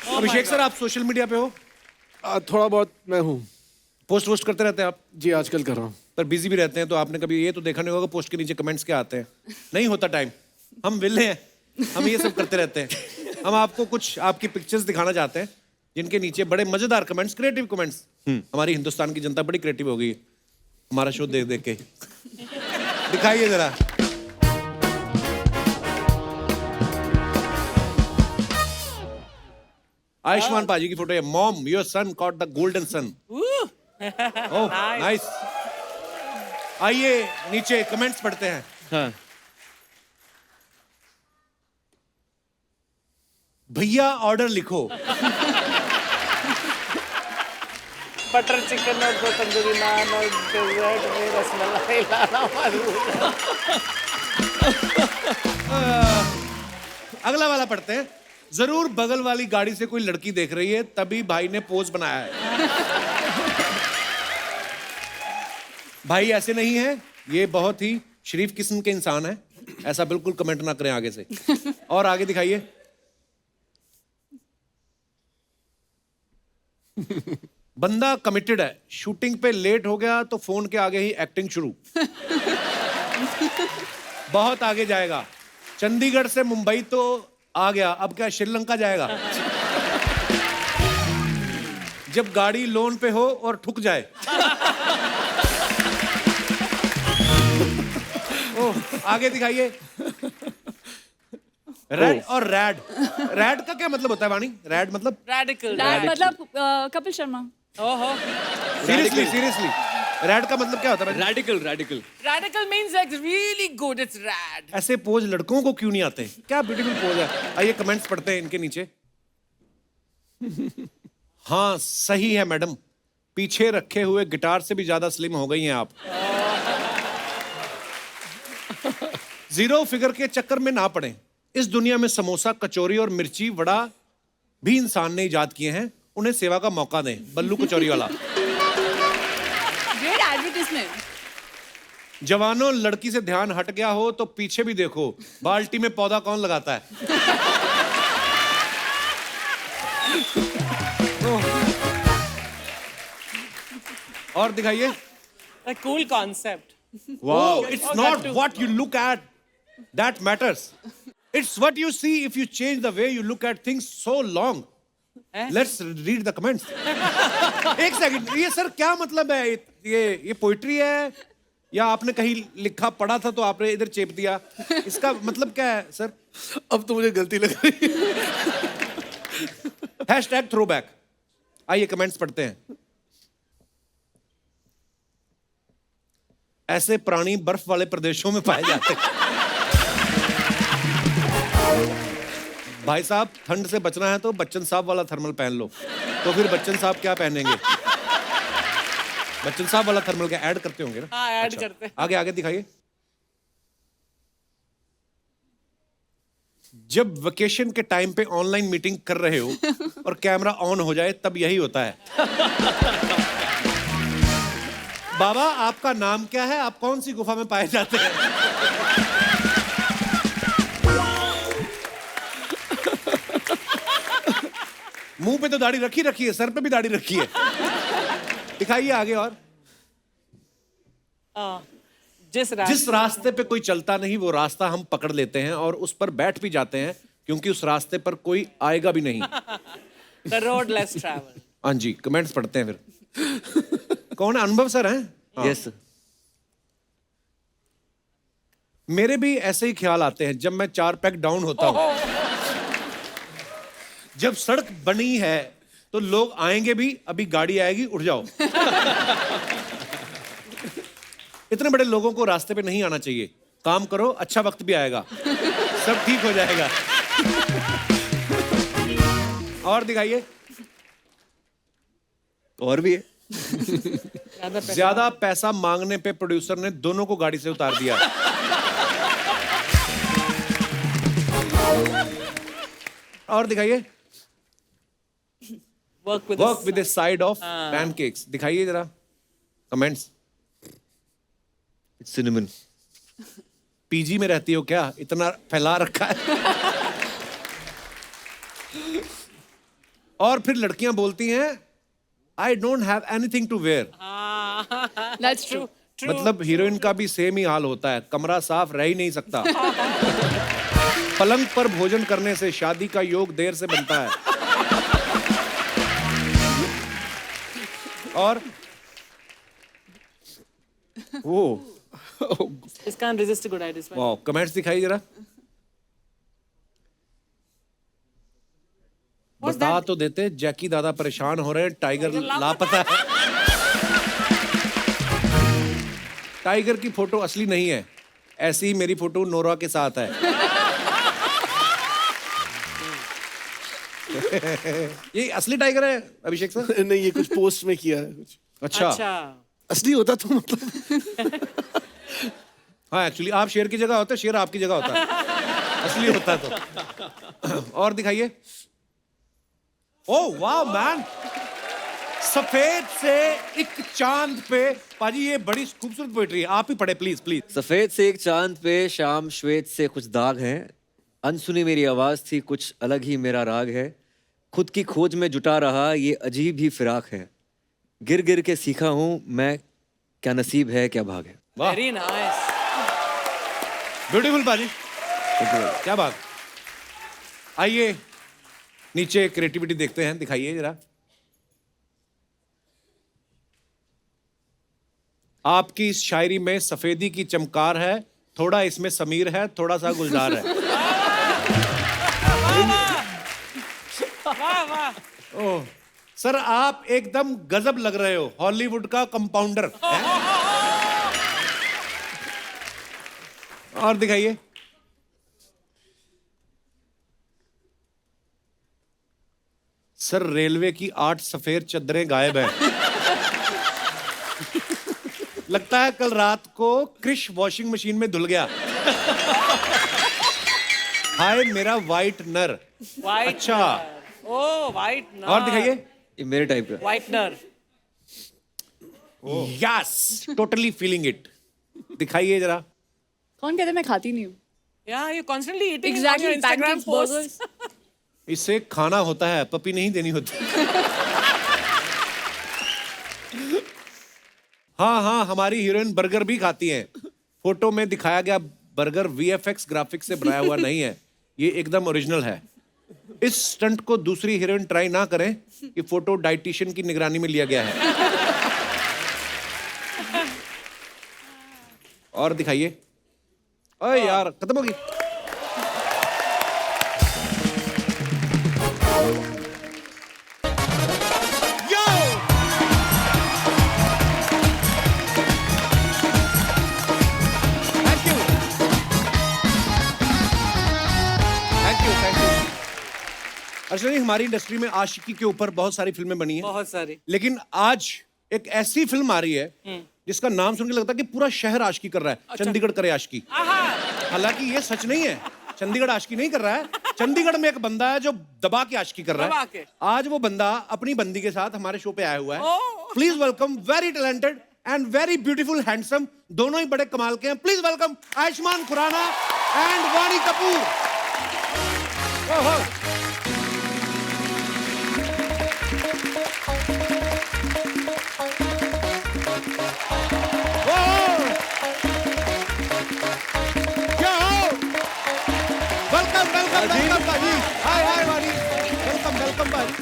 अभिषेक sir, आप social media पे हो? थोड़ा बहुत मैं हूँ पोस्ट वोस्ट करते रहते हैं आप? जी, आजकल कर रहा हूँ। पर बिजी भी रहते हैं, तो आपने कभी ये तो देखा नहीं होगा पोस्ट के नीचे कमेंट्स क्या आते हैं? नहीं होता टाइम, हम विले हैं, हम ये सब करते रहते हैं। हम आपको कुछ आपकी पिक्चर्स दिखाना चाहते हैं जिनके नीचे बड़े मजेदार कमेंट्स, क्रिएटिव कमेंट्स। हमारी हिंदुस्तान की जनता बड़ी क्रिएटिव हो गई है हमारा शो देख देख के। दिखाइए जरा। आयुष्मान पाजी की फोटो है। Mom, your son caught the golden sun. Oh nice. आइए नीचे कमेंट्स पढ़ते हैं। हाँ। भैया ऑर्डर लिखो। बटर चिकन और दो तंदूरी नान और डेजर्ट में रसमलाई लाना मजबूर। अगला वाला पढ़ते हैं। जरूर बगल वाली गाड़ी से कोई लड़की देख रही है, तभी भाई ने पोज बनाया है। भाई ऐसे नहीं है, ये बहुत ही शरीफ किस्म के इंसान है। ऐसा बिल्कुल कमेंट ना करें आगे से। और आगे दिखाइए। बंदा कमिटेड है, शूटिंग पे लेट हो गया तो फोन के आगे ही एक्टिंग शुरू। बहुत आगे जाएगा। चंडीगढ़ से मुंबई तो आ गया, अब क्या श्रीलंका जाएगा? जब गाड़ी लोन पे हो और ठुक जाए। ओह, आगे दिखाइए। रेड और रैड। रैड का क्या मतलब होता है वाणी? रैड मतलब? रेडिकल। मतलब कपिल शर्मा। ओहो। सीरियसली सीरियसली, रैड का मतलब क्या होता है? Radical radical Radical means like really good. It's rad. ऐसे पोज लड़कों को क्यों नहीं आते? क्या ब्यूटीफुल पोज है। आइए कमेंट्स पढ़ते हैं इनके नीचे। हाँ सही है मैडम, पीछे रखे हुए गिटार से भी ज्यादा स्लिम हो गई हैं आप। जीरो फिगर के चक्कर में ना पड़े। इस दुनिया में समोसा, कचौरी और मिर्ची वड़ा भी इंसान ने इजाद किए हैं, उन्हें सेवा का मौका दें। बल्लू कचौरी वाला। Great advertisement. जवानों, लड़की से ध्यान हट गया हो तो पीछे भी देखो, बाल्टी में पौधा कौन लगाता है? और दिखाइए। A cool concept. Wow, it's not what you look at that matters. It's what you see if you change the way you look at things so long. Let's read the comments. एक second, ये sir क्या मतलब है? ये poetry है या आपने कहीं लिखा पढ़ा था तो आपने इधर चेप दिया? इसका मतलब क्या है सर? अब तो मुझे गलती लग रही है। Hashtag throwback. आइए कमेंट्स पढ़ते हैं। ऐसे प्राणी बर्फ वाले प्रदेशों में पाए जाते हैं। भाई साहब, ठंड से बचना है तो बच्चन साहब वाला थर्मल पहन लो। तो फिर बच्चन साहब क्या पहनेंगे? बच्चन साहब वाला थर्मल क्या ऐड करते होंगे ना? हाँ, ऐड करते हैं। आगे आगे दिखाइए। जब वेकेशन के टाइम पे ऑनलाइन मीटिंग कर रहे हो और कैमरा ऑन हो जाए तब यही होता है। बाबा, आपका नाम क्या है? आप कौन सी गुफा में पाए जाते हैं? मुंह पे तो दाढ़ी रखी है, सर पे भी दाढ़ी रखी है। दिखाइए आगे। और जिस रास्ते पे कोई चलता नहीं वो रास्ता हम पकड़ लेते हैं और उस पर बैठ भी जाते हैं, क्योंकि उस रास्ते पर कोई आएगा भी नहीं। The road less traveled. हाँ जी, कमेंट्स पढ़ते हैं फिर। कौन है? अनुभव सर हैं? Yes sir. मेरे भी ऐसे ही ख्याल आते हैं जब मैं 4 पैक डाउन होता हूं। जब सड़क बनी है तो लोग आएंगे भी, अभी गाड़ी आएगी, उठ जाओ। इतने बड़े लोगों को रास्ते पे नहीं आना चाहिए। काम करो, अच्छा वक्त भी आएगा, सब ठीक हो जाएगा। और दिखाइए। और भी है। ज्यादा पैसा मांगने पे प्रोड्यूसर ने दोनों को गाड़ी से उतार दिया। और दिखाइए। Work with A side of pancakes. दिखाइए जरा कमेंट्स। सिनेमन। पीजी में रहती हो क्या? इतना फैला रखा है। और फिर लड़कियां बोलती हैं I don't have anything to wear. That's true. मतलब हीरोइन का भी सेम ही हाल होता है, कमरा साफ रह ही नहीं सकता। पलंग पर भोजन करने से शादी का योग देर से बनता है। और वो This can't resist a good idea. वाह, कमेंट्स दिखाइए जरा। बता तो देते, जैकी दादा परेशान हो रहे हैं, टाइगर लापता है। टाइगर की फोटो असली नहीं है, ऐसी ही मेरी फोटो नोरा के साथ है। ये असली टाइगर है अभिषेक सर? नहीं, ये कुछ पोस्ट में किया है कुछ। अच्छा, असली होता तो मतलब। हाँ एक्चुअली आप शेर की जगह होते, शेर आपकी जगह होता है, असली होता तो। और दिखाइए। ओह वाह मैन, सफेद से एक चांद पे। पाजी ये बड़ी खूबसूरत पोएट्री है, आप ही पढ़े प्लीज प्लीज। सफेद से एक चांद पे शाम श्वेत से कुछ दाग हैं, अनसुनी मेरी आवाज थी कुछ अलग ही मेरा राग है, खुद की खोज में जुटा रहा ये अजीब ही फिराक है, गिर गिर के सीखा हूं मैं क्या नसीब है क्या भाग है। वाह Very nice. ब्यूटीफुल पाजी, क्या बात। आइए नीचे क्रिएटिविटी देखते हैं, दिखाइए जरा। आपकी इस शायरी में सफेदी की चमकार है, थोड़ा इसमें समीर है, थोड़ा सा गुलजार है। वाह वाह। ओह सर, आप एकदम गजब लग रहे हो, हॉलीवुड का कंपाउंडर है? और दिखाइए। सर रेलवे की 8 सफेद चद्दरें गायब हैं। लगता है कल रात को क्रिश वॉशिंग मशीन में धुल गया। हाय मेरा वाइट नर। Whitener. अच्छा, Oh, whitener. और दिखाइए। ये मेरे टाइप का। Whitener. Yes, totally feeling it. दिखाइए जरा। कौन कहते मैं खाती नहीं हूँ? Yeah, you constantly eating Exactly, on your Instagram pancakes, posts. burgers. इससे खाना होता है, पपी नहीं देनी होती। हाँ हाँ, हमारी हीरोइन बर्गर भी खाती हैं। फोटो में दिखाया गया बर्गर VFX ग्राफिक्स से बनाया हुआ नहीं है, ये एकदम ओरिजिनल है। इस स्टंट को दूसरी हीरोइन ट्राई ना करें, ये फोटो डाइटिशियन की निगरानी में लिया गया है। और दिखाइए। ओए यार, खत्म होगी। अर्चना जी, हमारी इंडस्ट्री में आशिकी के ऊपर बहुत सारी फिल्में बनी हैं, बहुत सारी। लेकिन आज एक ऐसी फिल्म आ रही है जिसका नाम सुन के लगता है कि पूरा शहर आशिकी कर रहा है। चंडीगढ़ करे आशिकी। हालांकि ये सच नहीं है, चंडीगढ़ आशिकी नहीं कर रहा है। चंडीगढ़ में एक बंदा है जो दबा के आशिकी कर रहा दबा है। के। आज वो बंदा अपनी बंदी के साथ हमारे शो पे आया हुआ है। Please welcome very talented and very beautiful handsome, दोनों ही बड़े कमाल के हैं। Please welcome Ayushmann Khurrana and Vaani Kapoor. ओहो। वेलकम वेलकम वेलकम भाजी। Hi hi Vaani, welcome welcome भाजी।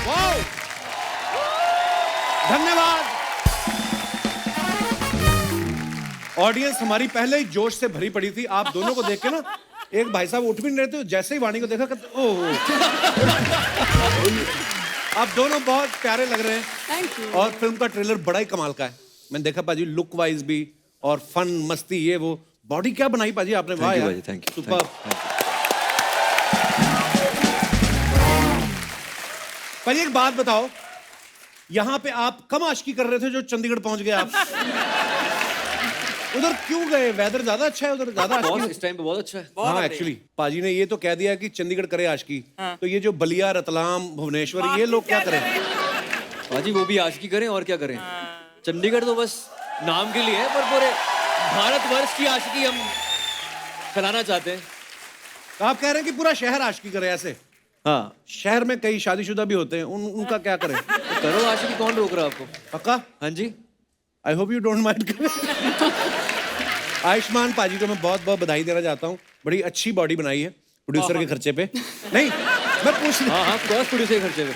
वाओ, धन्यवाद। ऑडियंस हमारी पहले ही जोश से भरी पड़ी थी। आप दोनों को देख के ना, एक भाई साहब उठ भी नहीं रहे थे, जैसे ही वाणी को देखा कहते ओह। आप दोनों बहुत प्यारे लग रहे हैं। Thank you. और फिल्म का ट्रेलर बड़ा ही कमाल का है। मैंने देखा पाजी, लुक वाइज भी और फन मस्ती, ये वो बॉडी क्या बनाई पाजी आपने। वाह Thank you, यार, पाजी, thank you, सुपर। पाजी एक बात बताओ, यहाँ पे आप कम आशिकी कर रहे थे जो चंडीगढ़ पहुंच गए आप। उधर क्यों गए? वेदर ज्यादा अच्छा है उधर, ज्यादा बॉस आशिकी। इस टाइम पे बहुत अच्छा है। हाँ एक्चुअली पाजी ने ये तो कह दिया कि चंडीगढ़ करे आशिकी, तो ये जो बलिया, रतलाम, भुवनेश्वर, ये लोग क्या करें? पाजी वो भी आशिकी करें और क्या करें। चंडीगढ़ तो बस नाम के लिए है, पर पूरे भारतवर्ष की आशिकी हम फैलाना चाहते हैं। आप कह रहे हैं कि पूरा शहर आशिकी करे ऐसे? हाँ शहर में कई शादीशुदा भी होते हैं, उनका क्या करें? तो करो आशिकी, कौन रोक रहा है आपको? पक्का? हाँ जी। I hope you don't mind. Ayushmann पाजी को मैं बहुत बहुत बधाई देना चाहता हूँ, बड़ी अच्छी बॉडी बनाई है प्रोड्यूसर के खर्चे पे। नहीं मैं पूछ हाँ हाँ क्रॉस प्रोड्यूसर के खर्चे पे।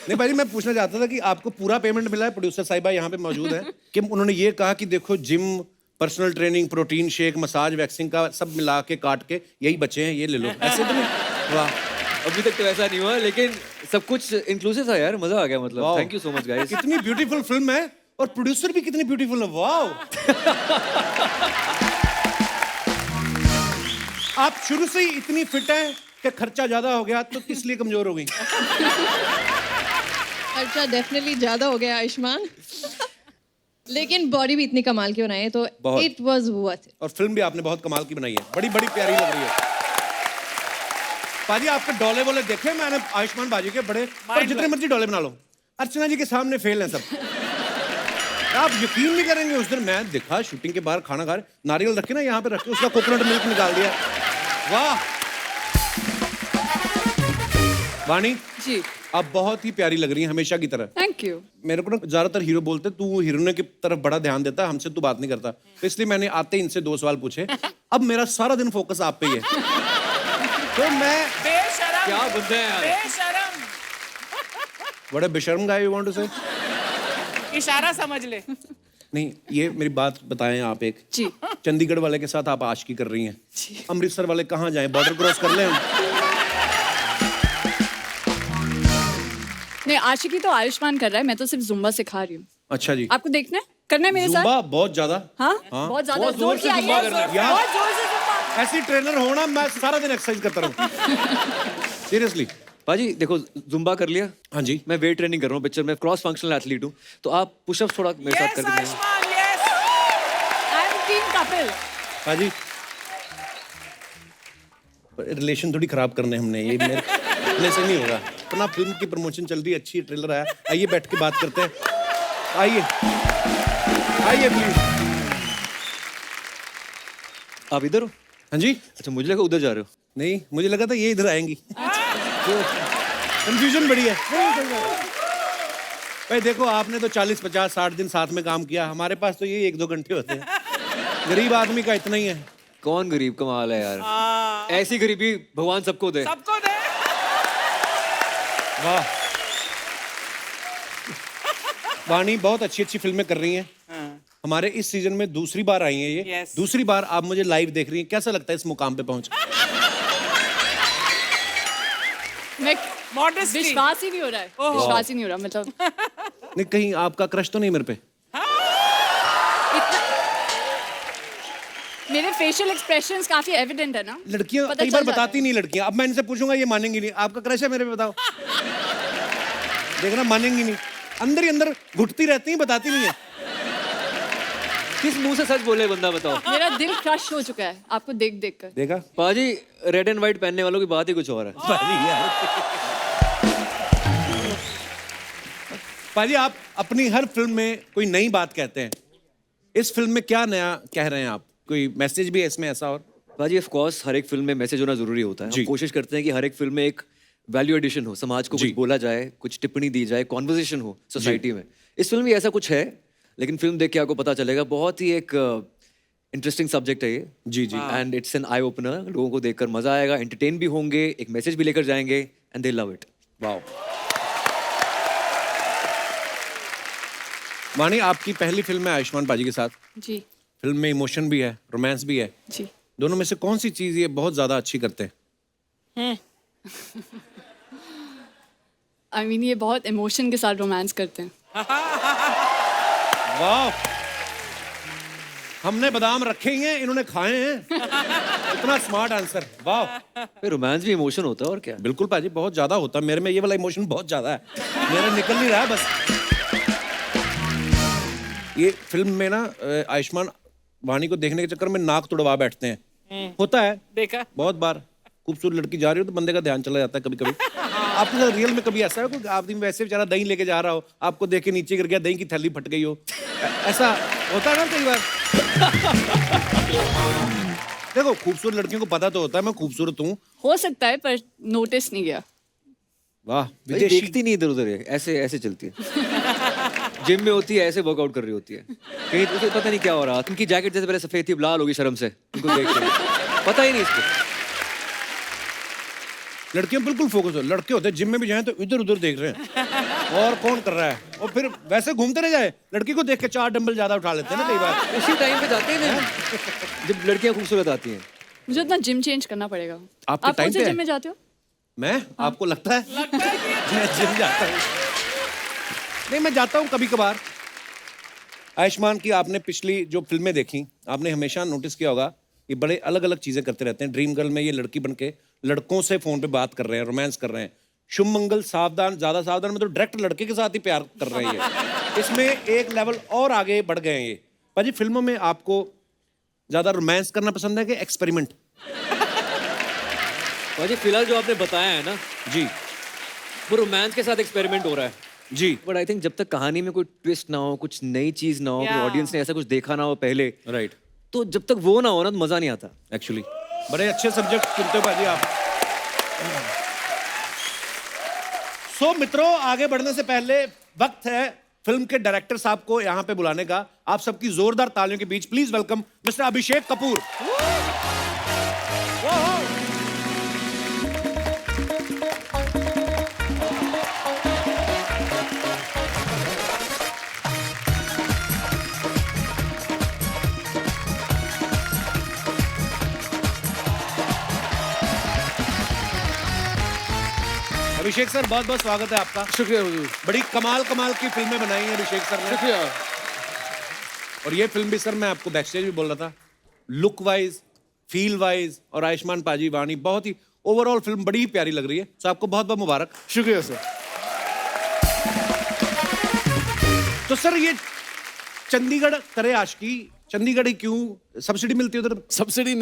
नहीं भाई, मैं पूछना चाहता था कि आपको पूरा पेमेंट मिला है? प्रोड्यूसर साहिबा यहाँ पे मौजूद है कि उन्होंने ये कहा कि देखो gym, personal training, protein shake, massage, waxing का सब मिला के काट के यही बचे हैं, ये ले लो, ऐसे तो नहीं? वाह, अभी तक तो ऐसा नहीं हुआ, लेकिन सब कुछ इंक्लूसिव था यार, मजा आ गया मतलब। Wow. Thank you so much guys. कितनी ब्यूटीफुल फिल्म है और प्रोड्यूसर भी कितनी ब्यूटीफुल है। वाओ। आप शुरू से ही इतनी फिट हैं कि खर्चा ज्यादा हो गया तो किस लिए कमजोर हो गई? खर्चा डेफिनेटली ज्यादा हो गया आयुष्मान, लेकिन बॉडी भी इतनी कमाल की बनाई है तो बहुत। It was worth it. और फिल्म भी आपने बहुत कमाल की बनाई है, बड़ी बड़ी प्यारी लग रही है। पाजी आपके डोले वोले देखे मैंने आयुष्मान बाजी के बड़े, पर जितने मर्जी डोले बना लो, अर्चना जी के सामने फेल हैं सब। आप यकीन नहीं करेंगे, उस दिन मैं देखा शूटिंग के बाहर खाना खा रहे, नारियल रखे ना यहाँ पे रखे, उसका कोकोनट मिल्क निकाल दिया। वाह वाणी जी, आप बहुत ही प्यारी लग रही हैं हमेशा की तरह। Thank you. मेरे को ना ज्यादातर हीरो बोलते तू हीरोइनों की तरफ बड़ा ध्यान देता है, हमसे तू बात नहीं करता, तो इसलिए मैंने आते ही इनसे 2 सवाल पूछे। अब मेरा सारा दिन फोकस आप पे ही है, तो मैं बेशरम, क्या बंदे हैं यार। बेशरम। बड़ा बेशर्म गाय यू वांट टू से? इशारा समझ ले। नहीं ये मेरी बात बताएं आप एक। जी। चंडीगढ़ वाले के साथ आप आशिकी कर रही हैं, अमृतसर वाले कहाँ जाएं? बॉर्डर क्रॉस कर लें हम? नहीं, आशिकी तो आयुष्मान कर रहा है, मैं तो सिर्फ जुम्बा सिखा रही हूँ। अच्छा जी। आपको देखना है, करना है मेरे साथ? जुम्बा बहुत ज्यादा। हाँ, बहुत ज्यादा बहुत जोर से की जुम्बा आइए। करना है। यार। बहुत जोर से जुम्बा। ऐसी ट्रेनर होना, मैं सारा दिन एक्सरसाइज करता रहूं। सीरियसली। पाजी देखो, जुम्बा कर लिया, हाँ जी। मैं वेट ट्रेनिंग कर रहा हूँ पिक्चर में, क्रॉस फंक्शनल एथलीट हूँ, तो आप पुशअप्स थोड़ा मेरे साथ यस कर दीजिए। Ayushman, yes. I am team Kapil. हाँ जी। रिलेशन थोड़ी खराब करने हमने, ये मेरे से नहीं होगा। अपना फिल्म की प्रमोशन चल रही है, अच्छी ट्रेलर आया, आइए बैठ के बात करते हैं। आइए आइए प्लीज। आप इधर हो? हाँ जी। अच्छा, मुझे लगा उधर जा रहे हो। नहीं मुझे लगा था ये इधर आएंगी, कंफ्यूजन बड़ी है। भाई देखो आपने तो 40, 50, 60 दिन साथ में काम किया, हमारे पास तो ये 1-2 घंटे होते हैं। गरीब आदमी का इतना ही है। कौन गरीब, कमाल है यार। ऐसी गरीबी भगवान सबको दे। सबको दे। वाह वाणी बहुत अच्छी अच्छी फिल्में कर रही हैं। हमारे इस सीजन में दूसरी बार आई हैं ये। Yes. दूसरी बार आप मुझे लाइव देख रही हैं, कैसा लगता है इस मुकाम पे पहुंच? मैं Modesty. विश्वास ही नहीं हो रहा है, विश्वास ही नहीं हो रहा, मतलब नहीं कहीं आपका क्रश तो नहीं मेरे पे? इतना मेरे फेशियल एक्सप्रेशंस काफी एविडेंट है ना। लड़कियां पता कई बार चल जाता बताती नहीं लड़कियां, अब मैं इनसे पूछूंगा ये मानेंगी नहीं। आपका क्रश है मेरे पे, बताओ। देखना मानेंगी नहीं, अंदर ही अंदर घुटती रहती हैं, बताती नहीं है। किस मुंह से सच बोले बंदा, बताओ। मेरा दिल क्रश हो चुका है आपको देख देख कर। देखा पाजी, रेड एंड व्हाइट पहनने वालों की बात ही कुछ और है। पाजी आप अपनी हर फिल्म में कोई नई बात कहते हैं, इस फिल्म में क्या नया कह रहे हैं आप? कोई मैसेज भी है इसमें ऐसा? और पाजी ऑफ कोर्स हर एक फिल्म में मैसेज होना जरूरी होता है। जी। हम कोशिश करते हैं कि हर एक फिल्म में एक वैल्यू एडिशन हो, समाज को जी। कुछ बोला जाए, कुछ टिप्पणी दी जाए, कॉन्वर्सेशन हो सोसाइटी में। इस फिल्म में ऐसा कुछ है, लेकिन फिल्म देख के आपको पता चलेगा। बहुत ही एक इंटरेस्टिंग सब्जेक्ट है ये। जी जी। And it's an eye opener. लोगों को देखकर मजा आएगा, एंटरटेन भी होंगे, एक मैसेज भी लेकर जाएंगे, and they love it. Wow. Vaani आपकी पहली फिल्म है आयुष्मान बाजी के साथ। जी फिल्म में इमोशन भी है, रोमांस भी है, जी। दोनों में से कौन सी चीज ये बहुत ज्यादा अच्छी करते हैं? आई मीन ये बहुत इमोशन के साथ रोमांस करते हैं। वाह, हमने बादाम रखे ही हैं, इन्होंने खाए हैं। इतना स्मार्ट आंसर, वाह। रोमांस भी इमोशन होता है, और क्या। बिल्कुल पाजी, बहुत ज्यादा होता है। मेरे में ये वाला इमोशन बहुत ज्यादा है, मेरा निकल नहीं रहा है बस। ये फिल्म में ना आयुष्मान वाणी को देखने के चक्कर में नाक तुड़वा बैठते हैं, होता है देखा बहुत बार। खूबसूरत लड़की जा रही हो तो बंदे का ध्यान चला जाता है कभी कभी। आपके साथ रियल में कभी ऐसा है कोई आदमी वैसे बेचारा दही लेके जा रहा हो, आपको देख के नीचे गिर गया, दही की थैली फट गई हो, ऐसा होता है ना कई बार? देखो खूबसूरत लड़कियों को पता तो होता है मैं खूबसूरत हूँ। हो सकता है पर नोटिस नहीं किया। वाह भाई विदेशी। देखती नहीं इधर उधर है, ऐसे ऐसे चलती है। जिम में होती है ऐसे वर्कआउट कर रही होती है, कहीं उसे पता नहीं क्या हो रहा। उनकी जैकेट जैसे पहले सफेद थी, अब लाल होगी शर्म से, उनको देख के पता ही नहीं इसको। लड़कियां बिल्कुल फोकस हो, लड़के होते हैं जिम में भी जाएं तो इधर उधर देख रहे हैं और कौन कर रहा है, और फिर वैसे घूमते रह जाए, लड़की को देख के 4 डंबल ज्यादा उठा लेते हैं ना कई बार। उसी टाइम पे जाते हैं ना जब लड़कियां खूबसूरत आती हैं। मुझे उतना जिम चेंज करना पड़ेगा। आपके आप टाइम कौन से पे जिम में जाते हो? मैं आपको लगता है मैं जिम जाता हूँ? नहीं मैं जाता हूँ कभी कभार। आयुष्मान की आपने पिछली जो फिल्में देखी, आपने हमेशा नोटिस किया होगा ये बड़े अलग अलग चीजें करते रहते हैं। ड्रीम गर्ल में ये लड़की बनके लड़कों से फोन पे बात कर रहे हैं, रोमांस कर रहे हैं। शुभ मंगल सावधान ज्यादा सावधान में तो डायरेक्ट लड़के के साथ ही प्यार कर रहे हैं। इसमें एक लेवल और आगे बढ़ गए हैं ये। भाजी फिल्मों में आपको ज्यादा रोमांस करना पसंद है कि एक्सपेरिमेंट? भाई फिलहाल जो आपने बताया है ना जी वो रोमांस के साथ एक्सपेरिमेंट हो रहा है। जी बट आई थिंक जब तक कहानी में कोई ट्विस्ट ना हो, कुछ नई चीज ना हो, Yeah. ऑडियंस ने ऐसा कुछ देखा ना हो पहले, राइट। तो जब तक वो ना हो ना तो मजा नहीं आता। एक्चुअली बड़े अच्छे सब्जेक्ट चुनते हो भाजी आप। सो मित्रों आगे बढ़ने से पहले वक्त है फिल्म के डायरेक्टर साहब को यहाँ पे बुलाने का। आप सबकी जोरदार तालियों के बीच please welcome mister Abhishek Kapoor. Abhishek sir बहुत बहुत स्वागत है आपका। शुक्रिया हुजूर। बड़ी कमाल कमाल की फिल्में बनाई हैं अभिषेक सर ने। शुक्रिया। और ये फिल्म भी सर मैं आपको बैकस्टेज भी बोल रहा था, लुक वाइज फील वाइज और आयुष्मान पाजी वाणी बहुत ही ओवरऑल फिल्म बड़ी ही प्यारी लग रही है। तो आपको बहुत बहुत मुबारक। शुक्रिया सर। तो सर ये चंडीगढ़ करे आशिकी, चंडीगढ़ ही क्यों? सब्सिडी मिलती है उधर? सब्सिडी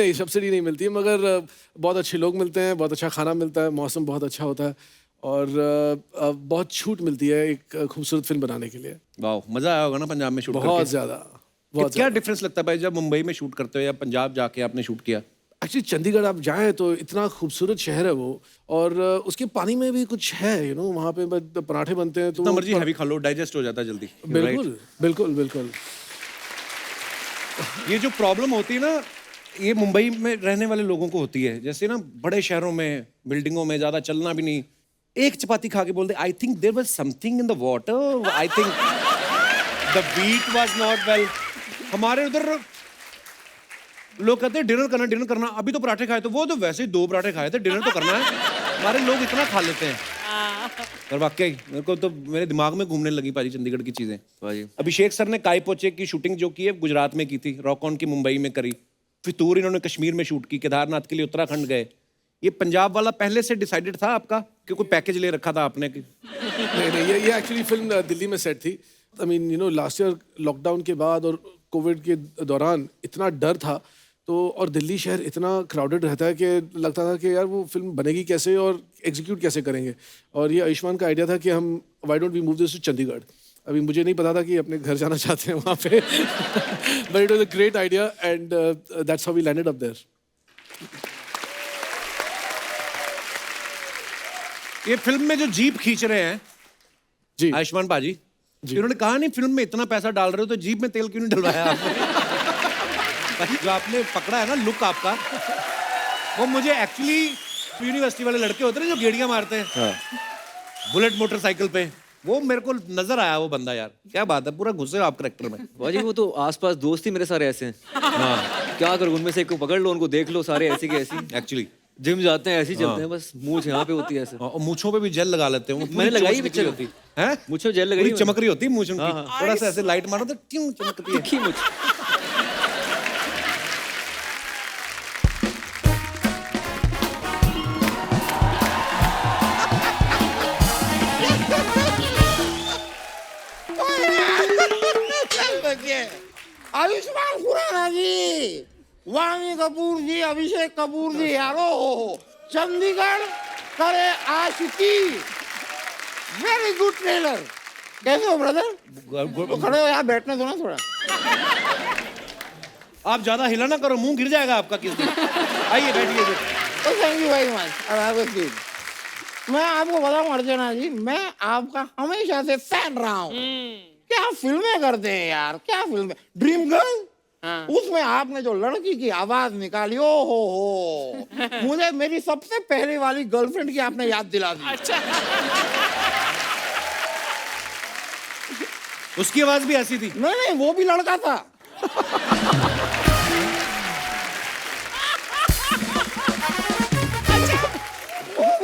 नहीं मिलती है, मगर बहुत अच्छे लोग मिलते हैं, बहुत अच्छा खाना मिलता है, मौसम बहुत अच्छा होता है और बहुत छूट मिलती है एक खूबसूरत फिल्म बनाने के लिए। वाह मजा आया होगा ना पंजाब में शूट करके? बहुत ज्यादा। बहुत क्या डिफरेंस लगता है भाई जब मुंबई में शूट करते हो या पंजाब जाके आपने शूट किया? एक्चुअली चंडीगढ़ आप जाएं तो इतना खूबसूरत शहर है वो, और उसके पानी में भी कुछ है, वहाँ पे पराठे बनते हैं तो जितना मर्जी हैवी खा लो डाइजेस्ट हो जाता है जल्दी। बिल्कुल बिल्कुल बिल्कुल। ये जो प्रॉब्लम होती है ना ये मुंबई में रहने वाले लोगों को होती है, जैसे ना बड़े शहरों में बिल्डिंगों में ज्यादा चलना भी नहीं, एक चपाती खा के बोलते I think there was something in the water, I think the beat was not well. हमारे उधर लोग कहते हैं डिनर करना, अभी तो पराठे खाए, तो वो तो वैसे ही 2 पराठे खाए थे, डिनर तो करना है। हमारे लोग इतना खा लेते हैं। और वाकई मेरे को तो मेरे दिमाग में घूमने लगी पाजी चंडीगढ़ की चीजें। भाई अभिषेक सर ने काई पोचे की शूटिंग जो की है गुजरात में की थी, रॉक ऑन की मुंबई में करी, फितूर इन्होंने कश्मीर में शूट की, केदारनाथ के लिए उत्तराखंड गए। ये पंजाब वाला पहले से डिसाइडेड था आपका कि कोई पैकेज ले रखा था आपने? नहीं ये एक्चुअली फिल्म दिल्ली में सेट थी। I mean last year lockdown के बाद और कोविड के दौरान इतना डर था तो, और दिल्ली शहर इतना क्राउडेड रहता है कि लगता था कि यार वो फिल्म बनेगी कैसे और एग्जीक्यूट कैसे करेंगे। और ये आयुष्मान का आइडिया था कि हम why don't we move this to Chandigarh. अभी मुझे नहीं पता था कि अपने घर जाना चाहते हैं वहाँ पे but it was a great idea and that's how we landed up there. ये फिल्म में जो जीप खींच रहे हैं जी आयुष्मान पाजी, इन्होंने कहा नहीं फिल्म में इतना पैसा डाल रहे हो तो जीप में तेल क्यों नहीं डलवाया आपने? जो आपने पकड़ा है ना लुक आपका, वो मुझे एक्चुअली यूनिवर्सिटी वाले लड़के होते हैं जो गेड़ियां मारते हैं बुलेट मोटरसाइकिल पे, वो मेरे को नजर आया वो बंदा। यार क्या बात है, पूरा घुसे हो आप करेक्टर में। भाजी वो तो आसपास दोस्त ही मेरे सारे ऐसे हैं। हाँ क्या करूँ, उनमें से एक को पकड़ लो, उनको देख लो, सारे ऐसी के ऐसी। एक्चुअली जिम जाते हैं ऐसे ही चलते हैं, बस मूंछ यहाँ पे होती है ऐसे। और मूंछों पे भी जेल लगा लेते हैं। मैंने लगाई है पिक्चर पिक्चर होती है, मुझे जेल लगाई पूरी है। चमक रही होती है मूछ उनकी। हाँ, थोड़ा सा ऐसे लाइट मारो तो क्यों चमकती है। दिखी मुझे। आयुष्मान खुराना जी, वाणी कपूर जी, अभिषेक कपूर जी, यारो चंडीगढ़ करे आशिकी, वेरी गुड ट्रेलर। कैसे हो ब्रदर? तो खड़े हो यार, बैठने दो ना थोड़ा। आप ज्यादा हिला ना करो, मुंह गिर जाएगा आपका किस दिन। आइए बैठिए। तो थैंक यू वेरी मच। मैं आपको बताऊं अर्चना जी, मैं आपका हमेशा से फैन रहा हूँ। क्या फिल्में करते हैं यार, क्या फिल्में। ड्रीम गर्ल, उसमें आपने जो लड़की की आवाज निकाली, ओ हो मुझे मेरी सबसे पहले वाली गर्लफ्रेंड की आपने याद दिला दी। अच्छा उसकी आवाज भी ऐसी थी? नहीं, वो भी लड़का था।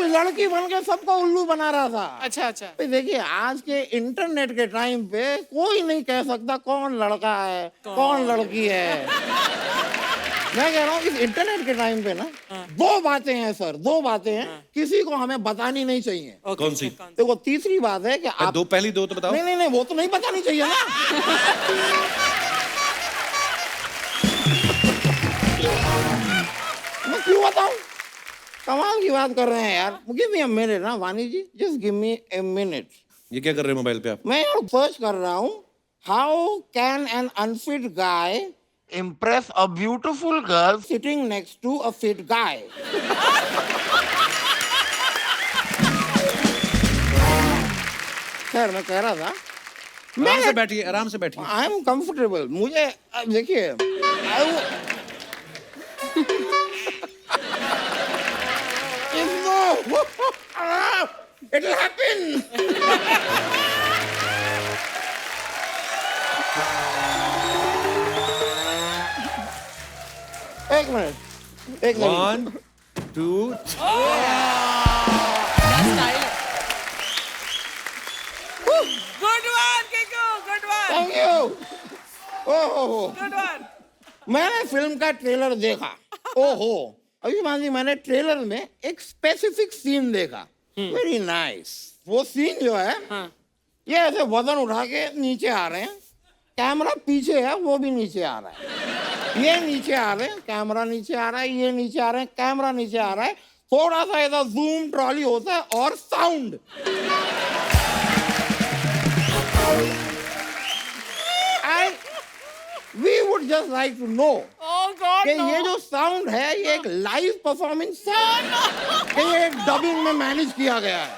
लड़की बन के सबको उल्लू बना रहा था। अच्छा अच्छा। भाई देखिए, आज के इंटरनेट के टाइम पे कोई नहीं कह सकता कौन लड़का है कौन लड़की है। मैं कह रहा हूँ इस इंटरनेट के टाइम पे ना दो बातें हैं सर, दो बातें हैं किसी को हमें बतानी नहीं चाहिए। कौन सी? देखो, तीसरी बात है कि आप दो, पहली दो तो बताओ। नहीं, वो तो नहीं बतानी चाहिए ना। मैं क्यों बताऊं? कमाल की बात कर रहे हैं यार। गिव मी अ मिनट ना Vaani ji, just give me a minute. ये क्या कर रहे हैं मोबाइल पे आप? मैं यार सर्च कर रहा हूँ, how can an unfit guy impress a beautiful girl sitting next to a fit guy. Sir मैं कह रहा था, आराम से बैठिए, आराम से बैठिए। I am comfortable. मुझे देखिए, it'll happen. एक मिनट, एक minute. 1 2 good one Kiku, good one, thank you. ओहो, गुड वन। मैंने फिल्म का ट्रेलर देखा। ओहो अभिमान जी, मैंने ट्रेलर में एक स्पेसिफिक सीन देखा, वेरी नाइस। वो सीन जो है, ये ऐसे वजन उठा के नीचे आ रहे हैं, कैमरा पीछे है, वो भी नीचे आ रहा है, ये नीचे आ रहे हैं, कैमरा नीचे आ रहा है, ये नीचे आ रहे हैं, कैमरा नीचे आ रहा है, थोड़ा सा ऐसा जूम ट्रॉली होता है और sound. We would just like to know Oh God, कि no. ये जो साउंड है ये एक लाइव परफॉर्मेंस है कि ये एक डबिंग में मैनेज किया गया है।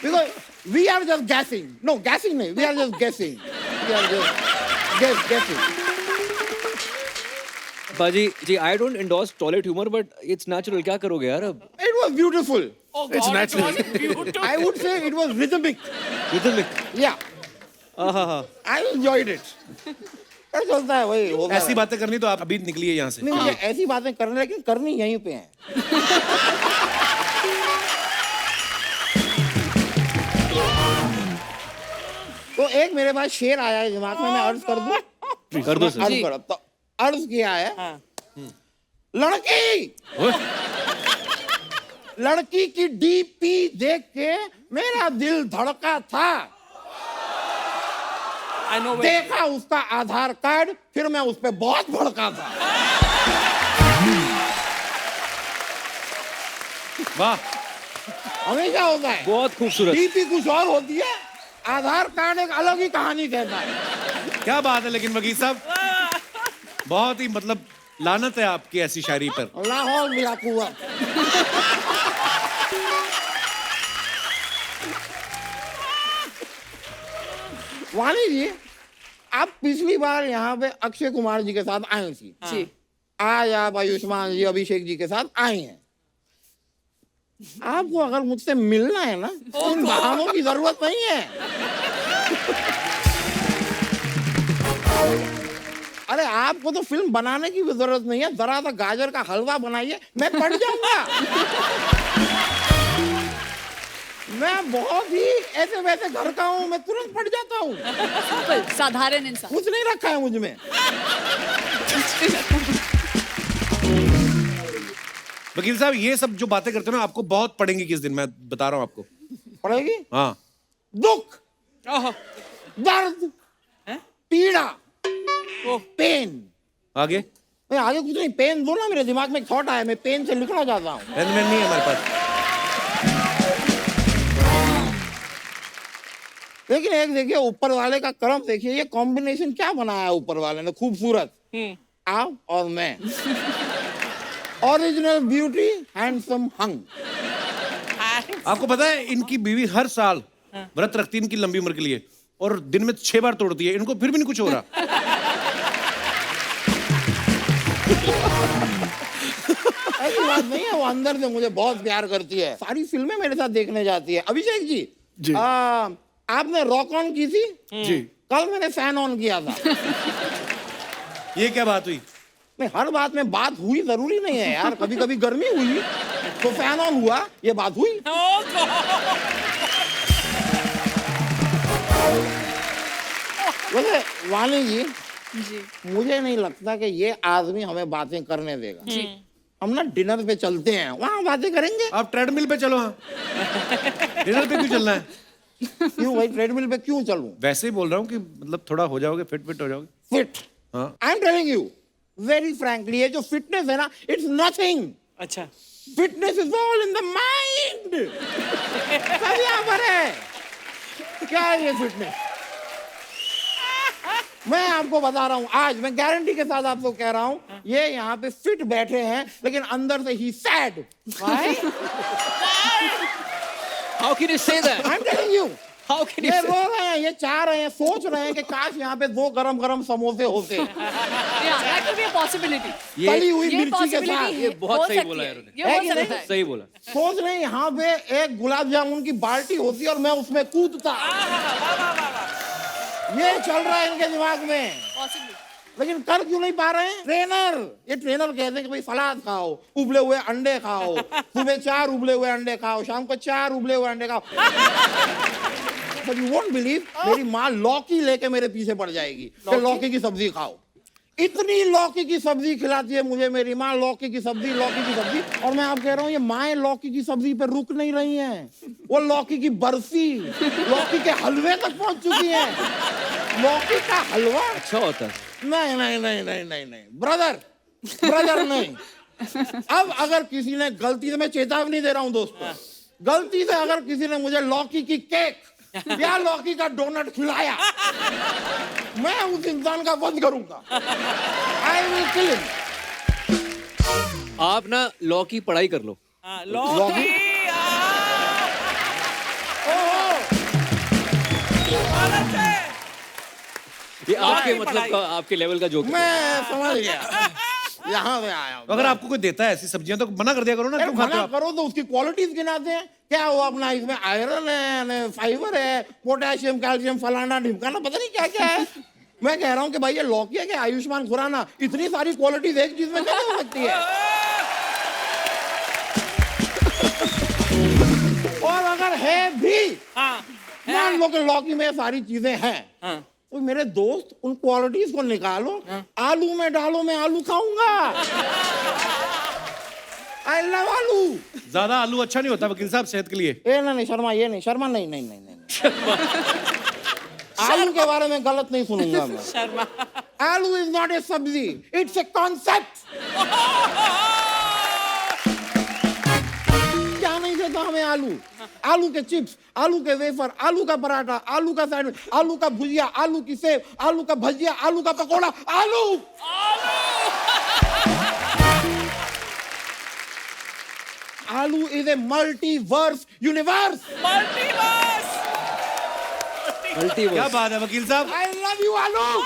Because we are just guessing. No, guessing नहीं, we are just guessing. We are just guessing. बाजी जी, I don't endorse toilet humor, but it's natural. क्या करोगे यार अब? It was beautiful. Oh God, It's it natural. wasn't beautiful. I would say it was rhythmic. Rhythmic. Yeah, I enjoyed it. क्या चलता है वही होता ऐसी है। बातें करनी तो आप अभी निकलिए यहाँ से। नहीं, मुझे ऐसी बातें करनी, लेकिन करनी यहीं पे है। तो एक मेरे पास शेर आया है दिमाग में, मैं अर्ज कर दूं? कर दो सर। अर्ज करो तो। अर्ज किया है, लड़की लड़की की डीपी देख के मेरा दिल धड़का था, I know it. देखा उसका आधार कार्ड, फिर मैं उस पर बहुत भड़का था। वाह, हमेशा होता है, बहुत खूबसूरत। डीपी कुछ और होती है, आधार कार्ड एक अलग ही कहानी कहता है। क्या बात है। लेकिन वकील साहब, बहुत ही मतलब लानत है आपकी ऐसी शायरी पर। लाहौर मिला कुआ। वाणी जी, आप पिछली बार यहाँ पे अक्षय कुमार जी के साथ आई थी जी। आज आप आयुष्मान जी, अभिषेक जी के साथ आई हैं। आपको अगर मुझसे मिलना है ना, इन बहानों की जरूरत नहीं है। अरे आपको तो फिल्म बनाने की भी जरूरत नहीं है, जरा सा गाजर का हलवा बनाइए, मैं पड़ जाऊंगा। मैं बहुत ही ऐसे वैसे घर का हूँ, मैं तुरंत पड़ जाता हूँ। सिंपल, साधारण इंसान। कुछ नहीं रखा है मुझ में। वकील साहब, ये सब जो बातें करते हो ना, आपको बहुत पड़ेंगी किस दिन, मैं बता रहा हूँ आपको। पड़ेगी हाँ, दुख। Oh, दर्द, पीड़ा, पेन। आगे मैं आगे कुछ नहीं, पेन दो ना, मेरे दिमाग में एक थॉट आया, मैं पेन से लिखना चाहता हूँ। पेन नहीं है हमारे पास। लेकिन एक देखिए, ऊपर वाले का करम देखिए, ये कॉम्बिनेशन क्या बनाया है ऊपर वाले ने, खूबसूरत। आप और मैं, ओरिजिनल ब्यूटी, हैंडसम हंग। आपको पता है इनकी बीवी हर साल व्रत रखती है इनकी लंबी उम्र के लिए, और दिन में 6 बार तोड़ती है, इनको फिर भी नहीं कुछ हो रहा। ऐसी बात नहीं है, वो अंदर से मुझे बहुत प्यार करती है, सारी फिल्में मेरे साथ देखने जाती है। अभिषेक जी, जी। आपने रॉक ऑन की थी जी। कल, मैंने फैन ऑन किया था। ये क्या बात हुई? नहीं, हर बात में बात हुई जरूरी नहीं है यार, कभी कभी गर्मी हुई तो फैन ऑन हुआ, ये बात हुई। Oh God! वैसे वाणी जी, जी मुझे नहीं लगता कि ये आदमी हमें बातें करने देगा। हम ना डिनर पे चलते हैं, वहां बातें करेंगे। आप ट्रेडमिल पे चलो। हाँ, डिनर पे क्यों चलना है? क्यों भाई, ट्रेडमिल पे क्यों चलूं? वैसे ही बोल रहा हूँ कि मतलब थोड़ा हो जाओगे, फिट हो जाओगे। फिट, हाँ। आई am telling you very frankly, ये जो फिटनेस है ना, इट्स नथिंग। अच्छा, fitness is all in the mind. सब यहाँ पर है। क्या है ये फिटनेस? मैं आपको बता रहा हूं, आज मैं गारंटी के साथ आपको कह रहा हूं, ये यहाँ पे फिट बैठे हैं लेकिन अंदर से ही sad. How can you say that? I am telling you, How can you ये say? रो रहे हैं, ये चाह रहे हैं, सोच रहे हैं कि काश यहाँ पे 2 गरम गरम समोसे होते, yeah that could be a possibility। तली हुई ये मिर्ची के possibility साथ। है, ये बहुत हो सही सकती बोला है, यार उन्होंने। ये है हो कि सकता नहीं? है। सही बोला। सोच रहे हैं यहाँ पे एक गुलाब जामुन की बाल्टी होती और मैं उसमें कूदता। ये चल रहा है इनके दिमाग में, Possibly। लेकिन कर क्यों नहीं पा रहे हैं? ट्रेनर, ये ट्रेनर कहते हैं कि भाई सलाद खाओ, उबले हुए अंडे खाओ, सुबह 4 उबले हुए अंडे खाओ, शाम को 4 उबले हुए अंडे खाओ। But you won't believe, मेरी माँ लौकी लेके मेरे पीछे पड़ जाएगी कि लौकी की सब्जी खाओ। इतनी लौकी की सब्जी खिलाती है मुझे मेरी माँ, लौकी की सब्जी, लौकी की सब्जी। और मैं आप कह रहा हूँ, ये माएँ लौकी की सब्जी पे रुक नहीं रही हैं, वो लौकी की बर्फी, लौकी के हलवे तक पहुंच चुकी हैं। लौकी का हलवा अच्छा होता है। नहीं नहीं नहीं नहीं नहीं नहीं ब्रदर, ब्रदर नहीं। अब अगर किसी ने गलती से, मैं चेतावनी दे रहा हूं दोस्तों, गलती से अगर किसी ने मुझे लौकी की केक या लौकी का डोनट खिलाया, मैं उस इंसान का वध करूंगा। I will kill him. आप ना लॉ की पढ़ाई कर लो। हाँ, लौकी। गलत है। ये आपके पढ़ाई, मतलब पढ़ाई। का, आपके लेवल का जोक है। मैं समझ गया, यहाँ पे आया हूं। अगर आपको कोई देता है ऐसी सब्जियां तो मना कर दिया करो ना, अरे क्यों खाते हो मना आप? करो तो उसकी क्वालिटीज गिनाते हैं, क्या हुआ अपना, इसमें आयरन है, फाइबर है, पोटेशियम, कैल्शियम, फलाना ढिमकाना, पता नहीं क्या क्या है। मैं कह रहा हूँ कि भाई ये लौकी है कि आयुष्मान खुराना, इतनी सारी क्वालिटीज एक चीज में कैसे हो सकती है? और अगर है भी, हाँ, मान लो कि लौकी में सारी चीजें हैं, हाँ। तो मेरे दोस्त उन क्वालिटीज को निकालो, आलू में डालो, मैं आलू खाऊंगा। आई लव आलू। ज्यादा आलू अच्छा नहीं होता वकील साहब सेहत के लिए। ए नहीं शर्मा, ये नहीं शर्मा, नहीं नहीं नहीं नहीं। आलू के बारे में गलत नहीं सुनूंगा मैं। शर्मा। आलू इज नॉट ए सब्जी, इट्स ए कॉन्सेप्ट। क्या नहीं देता हमें आलू? आलू के चिप्स, आलू के वेफर, आलू का पराठा, आलू का सैंडविच, आलू का भुजिया, आलू की सेव, आलू का भजिया, आलू का पकौड़ा, आलू। आलू is a multiverse universe. Multiverse. क्या मल्टीवर्स। बात है वकील साहब? आई लव यू आलू।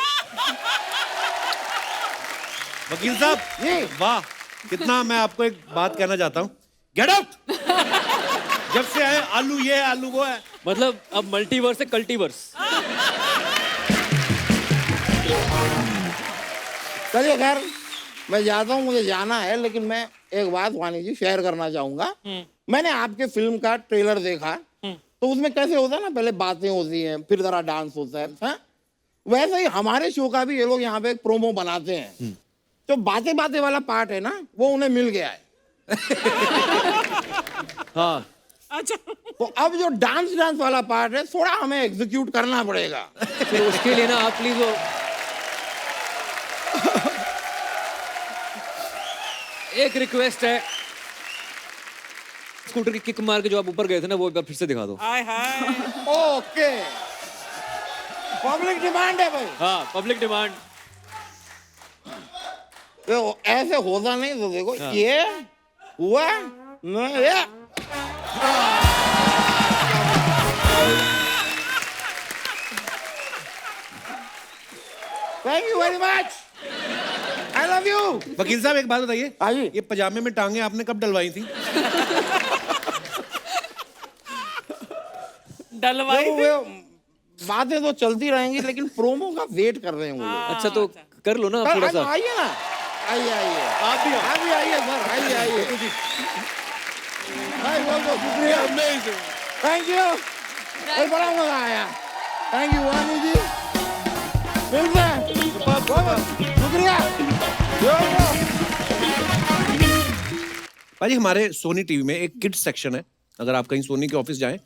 वकील साहब, जी। वाह, कितना मैं आपको एक बात कहना चाहता हूँ, गेट आउट। जब से आए आलू ये है, आलू वो है। मतलब अब मल्टीवर्स है कल्टीवर्स। चलिए खैर, मैं जाता हूँ, मुझे जाना है, लेकिन मैं एक बात वाणी जी शेयर करना चाहूंगा। मैंने आपके फिल्म का ट्रेलर देखा, तो उसमें कैसे होता है ना, पहले बातें होती हैं, फिर जरा डांस होता है, हाँ? वैसे ही हमारे शो का भी ये लोग यहाँ पे एक प्रोमो बनाते हैं। जो बातें बातें वाला पार्ट है ना, वो उन्हें मिल गया है। हाँ, अच्छा। तो अब जो डांस वाला पार्ट है थोड़ा हमें एग्जीक्यूट करना पड़ेगा। फिर उसके लिए ना आप प्लीज वो एक रिक्वेस्ट है, स्कूटर की किक मार के जो आप ऊपर गए थे ना वो एक बार फिर से दिखा दो। हाय हाय। ओके, पब्लिक डिमांड है भाई। हाँ, पब्लिक डिमांड। देखो ऐसे होता नहीं तो देखो ये हुआ मैं ये thank you very much, I love you. वकील साहब एक बात बताइए, हाँ जी। ये पजामे में टांगे आपने कब डलवाई थी? डलवाई देखो, थी। वो बातें तो चलती रहेंगी लेकिन प्रोमो का वेट कर रहे हैं वो लोग। अच्छा तो कर लो ना आप थोड़ा सा। आइए ना, आइए आइए आप भी आइए सर, आइए आइए। शुक्रिया, थैंक यू, बड़ा मजा आया। थैंक यू वानी जी, मिलते हैं, शुक्रिया। भाजी हमारे सोनी टीवी में एक किड्स सेक्शन है, अगर आप कहीं सोनी के ऑफिस जाएं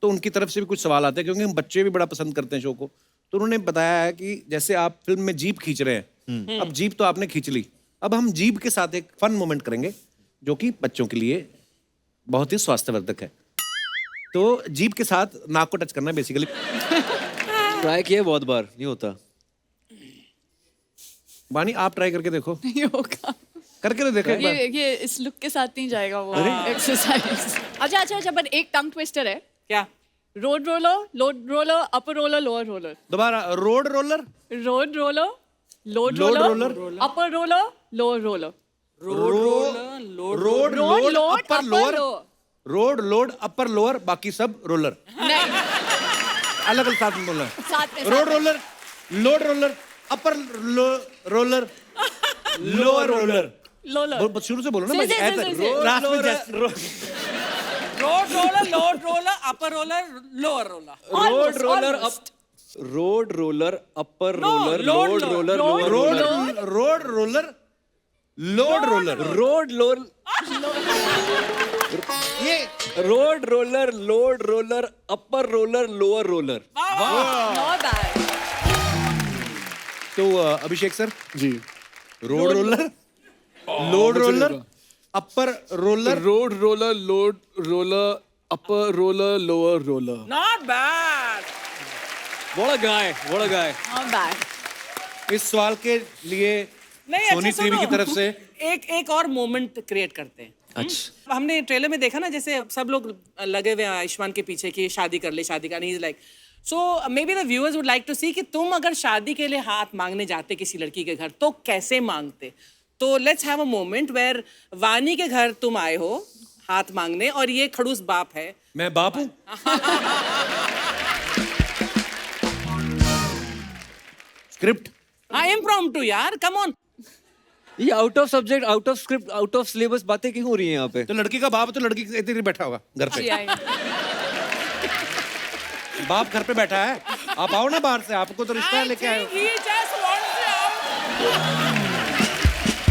तो उनकी तरफ से भी कुछ सवाल आते हैं क्योंकि हम बच्चे भी बड़ा पसंद करते हैं शो को। तो उन्होंने बताया है कि जैसे आप फिल्म में जीप खींच रहे हैं, अब जीप तो आपने खींच ली, अब हम जीप के साथ एक फन मोमेंट करेंगे जो कि बच्चों के लिए बहुत ही स्वास्थ्यवर्धक है। तो जीप के साथ नाक को टच करना है बेसिकली। ट्राई किया बहुत बार, नहीं होता। वानी आप ट्राई करके देखो, नहीं होगा। करके तो देखो एक बार। ये इस लुक के साथ नहीं जाएगा वो एक्सरसाइज। अच्छा पर एक टंग ट्विस्टर है। क्या? Road roller, upper roller, lower roller. दोबारा, road roller, road roller, load load roller, upper roller, lower roller. Road road load upper lower, lower. Road load upper lower, बाकी सब रोलर। नहीं, अलग अलग साथ में बोलना है। साथ में road roller, load roller, upper roller, lower roller. लोलर। शुरू से बोलो ना से, भाई, से, ऐसा से, से। लास्ट में जैसे road roller, load roller, upper roller, lower roller. Road roller up, road roller upper roller, load roller, lower road roller, road roller, load roller, road लोल, ये road roller, load roller, upper roller, lower roller. Not bad. तो Abhishek sir, जी, road roller, load roller, upper roller, road roller, load roller, upper roller, lower roller. Not bad. What a guy, what a guy. Not bad. इस सवाल के लिए नहीं, सोनी अच्छा TV की सुनो। तरफ से एक और मोमेंट क्रिएट करते हैं। अच्छा, हमने ट्रेलर में देखा ना, जैसे सब लोग लगे हुए हैं आयुष्मान के पीछे कि शादी कर ले, शादी का नहीं, like so maybe the viewers would like to see कि तुम अगर शादी के लिए हाथ मांगने जाते किसी लड़की के घर तो कैसे मांगते। तो let's have a moment where Vani के घर तुम आए हो हाथ मांगने और ये खड़ूस बाप है। मैं बाप हूं। स्क्रिप्ट हाँ, इम्प्रॉम्प्टू यार, कम ऑन। ये out of subject, out of script, out of syllabus बातें क्यों हो रही हैं यहाँ पे? तो लड़की का बाप है तो लड़की इतनी देर बैठा होगा घर पे। बाप घर पे बैठा है, आप आओ ना बाहर से, आपको तो रिश्ता है लेके आए हो। He just wants you out.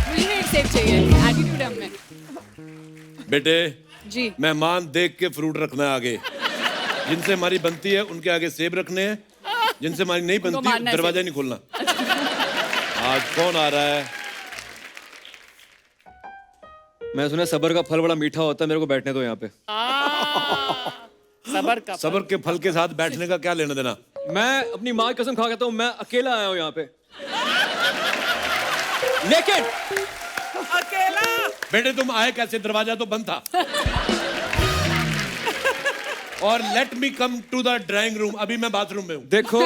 मुझे नहीं सेफ चाहिए, एटीट्यूड है हमें। बेटे, जी। मेहमान देख के फ्रूट रखना है आगे, जिनसे हमारी बनती है उनके आगे सेब रखने हैं, जिनसे हमारी नहीं बनती मारना है दरवाजा सेब। नहीं खोलना। आज कौन आ रहा है? मैं सुना सबर का फल बड़ा मीठा होता है, मेरे को बैठने दो यहाँ पे। सबर का सबर के फल के साथ बैठने का क्या लेना देना? मैं अपनी माँ की कसम खा कहता हूँ, मैं अकेला आया हूँ यहाँ पे, लेकिन अकेला। बेटे तुम आए कैसे? दरवाजा तो बंद था। और let me come to the drawing room, अभी मैं बाथरूम में हूँ। देखो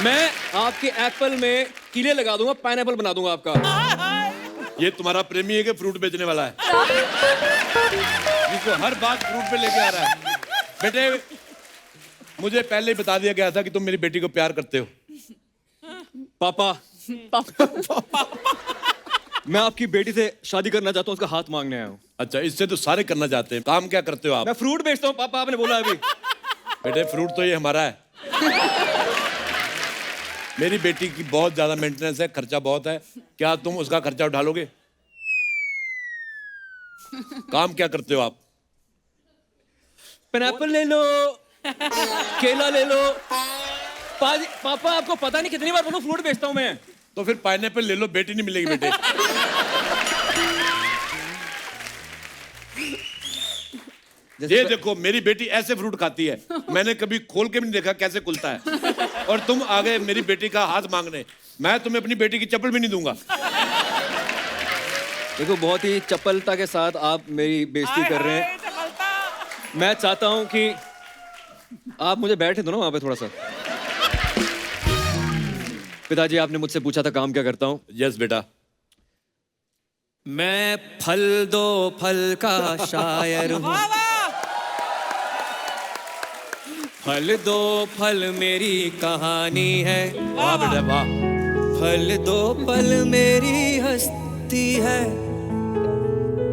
मैं आपके एप्पल में कीले लगा दूंगा, पाइनएप्पल बना दूंगा आपका। ये तुम्हारा प्रेमी है कि फ्रूट बेचने वाला है, जिसको हर बात फ्रूट पे लेके आ रहा है? बेटे, मुझे पहले ही बता दिया गया था कि तुम मेरी बेटी को प्यार करते हो। पापा, मैं आपकी बेटी से शादी करना चाहता हूँ, उसका हाथ मांगने आया हूँ। अच्छा, इससे तो सारे करना चाहते हैं। काम क्या करते हो आप? मैं फ्रूट बेचता हूँ पापा, आपने बोला अभी। बेटे फ्रूट तो ये हमारा है। मेरी बेटी की बहुत ज्यादा मेंटेनेंस है, खर्चा बहुत है, क्या तुम उसका खर्चा उठा लोगे? काम क्या करते हो आप? पाइनएप्पल ले लो, केला ले लो। पापा आपको पता नहीं कितनी बार बोलूं फ्रूट बेचता हूं मैं। तो फिर पाइनएप्पल ले लो, बेटी नहीं मिलेगी बेटे। ये देखो मेरी बेटी ऐसे फ्रूट खाती है, मैंने कभी खोल के भी नहीं देखा कैसे खुलता है। और तुम आ गए मेरी बेटी का हाथ मांगने। मैं तुम्हें अपनी बेटी की चप्पल भी नहीं दूंगा। देखो बहुत ही चपलता के साथ आप मेरी बेइज्जती कर रहे हैं। मैं चाहता हूं कि आप मुझे बैठे दो ना वहां पे थोड़ा सा। पिताजी आपने मुझसे पूछा था काम क्या करता हूं। यस बेटा। मैं फल दो फल का शायर हूं। फल दो फल मेरी कहानी है। वाह बेटा वाह। फल दो फल मेरी हस्ती है।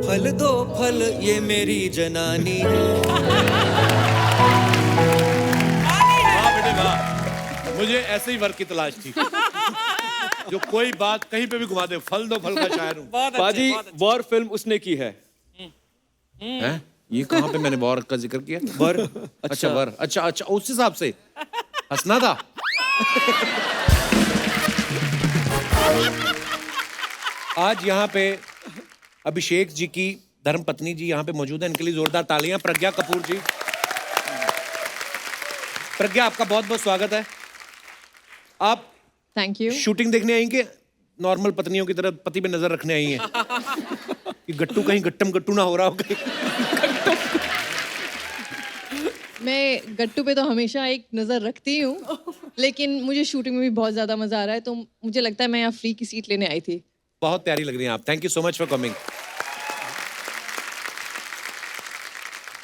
फल दो फल ये मेरी जनानी है। वाह बेटे वाह। मुझे ऐसे ही वर्क की तलाश थी जो कोई बात कहीं पे भी घुमा दे। फल दो फल का शायर हूँ। बाजी वॉर फिल्म उसने की है। हैं? ये कहाँ पे मैंने वॉर का जिक्र किया? वर अच्छा वर। अच्छा अच्छा उस हिसाब से हंसना था। आज यहाँ पे अभिषेक जी की धर्मपत्नी जी यहाँ पे मौजूद है। इनके लिए जोरदार तालियां। प्रज्ञा कपूर जी। प्रज्ञा आपका बहुत बहुत स्वागत है। आप थैंक यू। शूटिंग देखने आई कि नॉर्मल पत्नियों की तरह पति पे नजर रखने आई हैं कि गट्टू कहीं गट्टम गट्टू ना हो रहा हो कहीं? मैं गट्टू पे तो हमेशा एक नज़र रखती हूँ, लेकिन मुझे शूटिंग में भी बहुत ज़्यादा मज़ा आ रहा है, तो मुझे लगता है मैं यहाँ फ्री की सीट लेने आई थी। बहुत प्यारी लग रही हैं आप। Thank you so much for coming.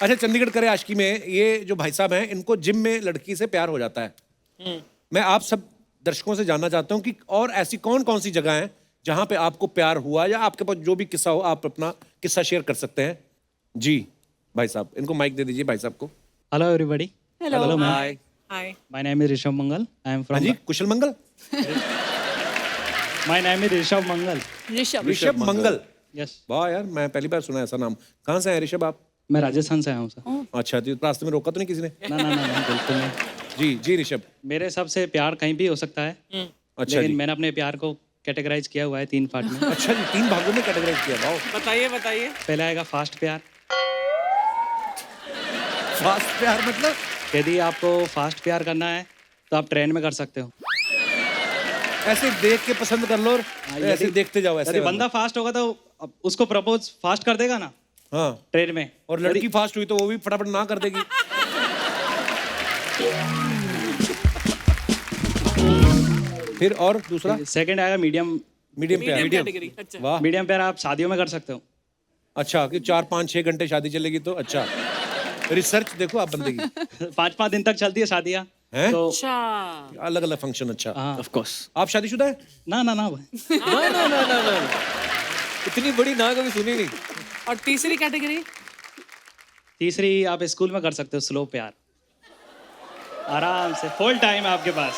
अच्छा चंडीगढ़ करे आशिकी में ये जो भाई साहब हैं इनको जिम में लड़की से प्यार हो जाता है। मैं आप सब दर्शकों से जानना चाहता हूँ कि और ऐसी कौन कौन सी जगह हैं जहां पे आपको प्यार हुआ या आपके पास जो भी किस्सा हो आप अपना किस्सा शेयर कर सकते हैं। जी भाई साहब इनको माइक दे दीजिए भाई साहब को। Hello everybody. Hello. Hello ma'am. Hi. Hi. My name is Rishabh Mangal. I am हाँ from. Ji Kusal Mangal. My name is Rishabh Mangal. Rishabh. Rishabh Mangal. Yes. वाह यार मैं पहली बार सुना ऐसा नाम। कहाँ से हैं ऋषभ आप? मैं राजस्थान से आया हूँ सर। अच्छा तो रास्ते में रोका तो नहीं किसी ने? ना बिल्कुल नहीं। जी जी ऋषभ। मेरे हिसाब से प्यार कहीं भी हो सकता है, अच्छा लेकिन जी। मैंने अपने प्यार को कैटेगराइज किया हुआ है 3 पार्ट में। अच्छा जी 3 भागों में कैटेगराइज किया। वाह। बताइए बताइए। पहला आएगा फास्ट प्यार। फास्ट प्यार मतलब? यदि आपको फास्ट प्यार करना है तो आप ट्रेन में कर सकते हो। ऐसे देख के पसंद कर लो और ऐसे यदि- देखते जाओ ऐसे। यदि बंदा फास्ट होगा तो अब उसको प्रपोज फास्ट कर देगा ना हाँ ट्रेन में। और लड़की फास्ट हुई तो वो भी फटाफट ना कर देगी। फिर और दूसरा? सेकंड आएगा मीडियम। मीडियम प्यार। Medium category. अच्छा। वाह। मीडियम प्यार आप शादियों में कर सकते हो। अच्छा कि 4-5-6 घंटे शादी चलेगी तो अच्छा। रिसर्च देखो आप बंदे की। 5-5 दिन तक चलती है शादियाँ। हैं? तो अच्छा। अलग अलग फंक्शन। अच्छा हाँ। Of course. आप शादीशुदा है? ना भाई। ना इतनी बड़ी ना कभी सुनी नहीं। और तीसरी कैटेगरी? तीसरी आप स्कूल में कर सकते हो स्लो प्यार, आराम से फुल टाइम आपके पास।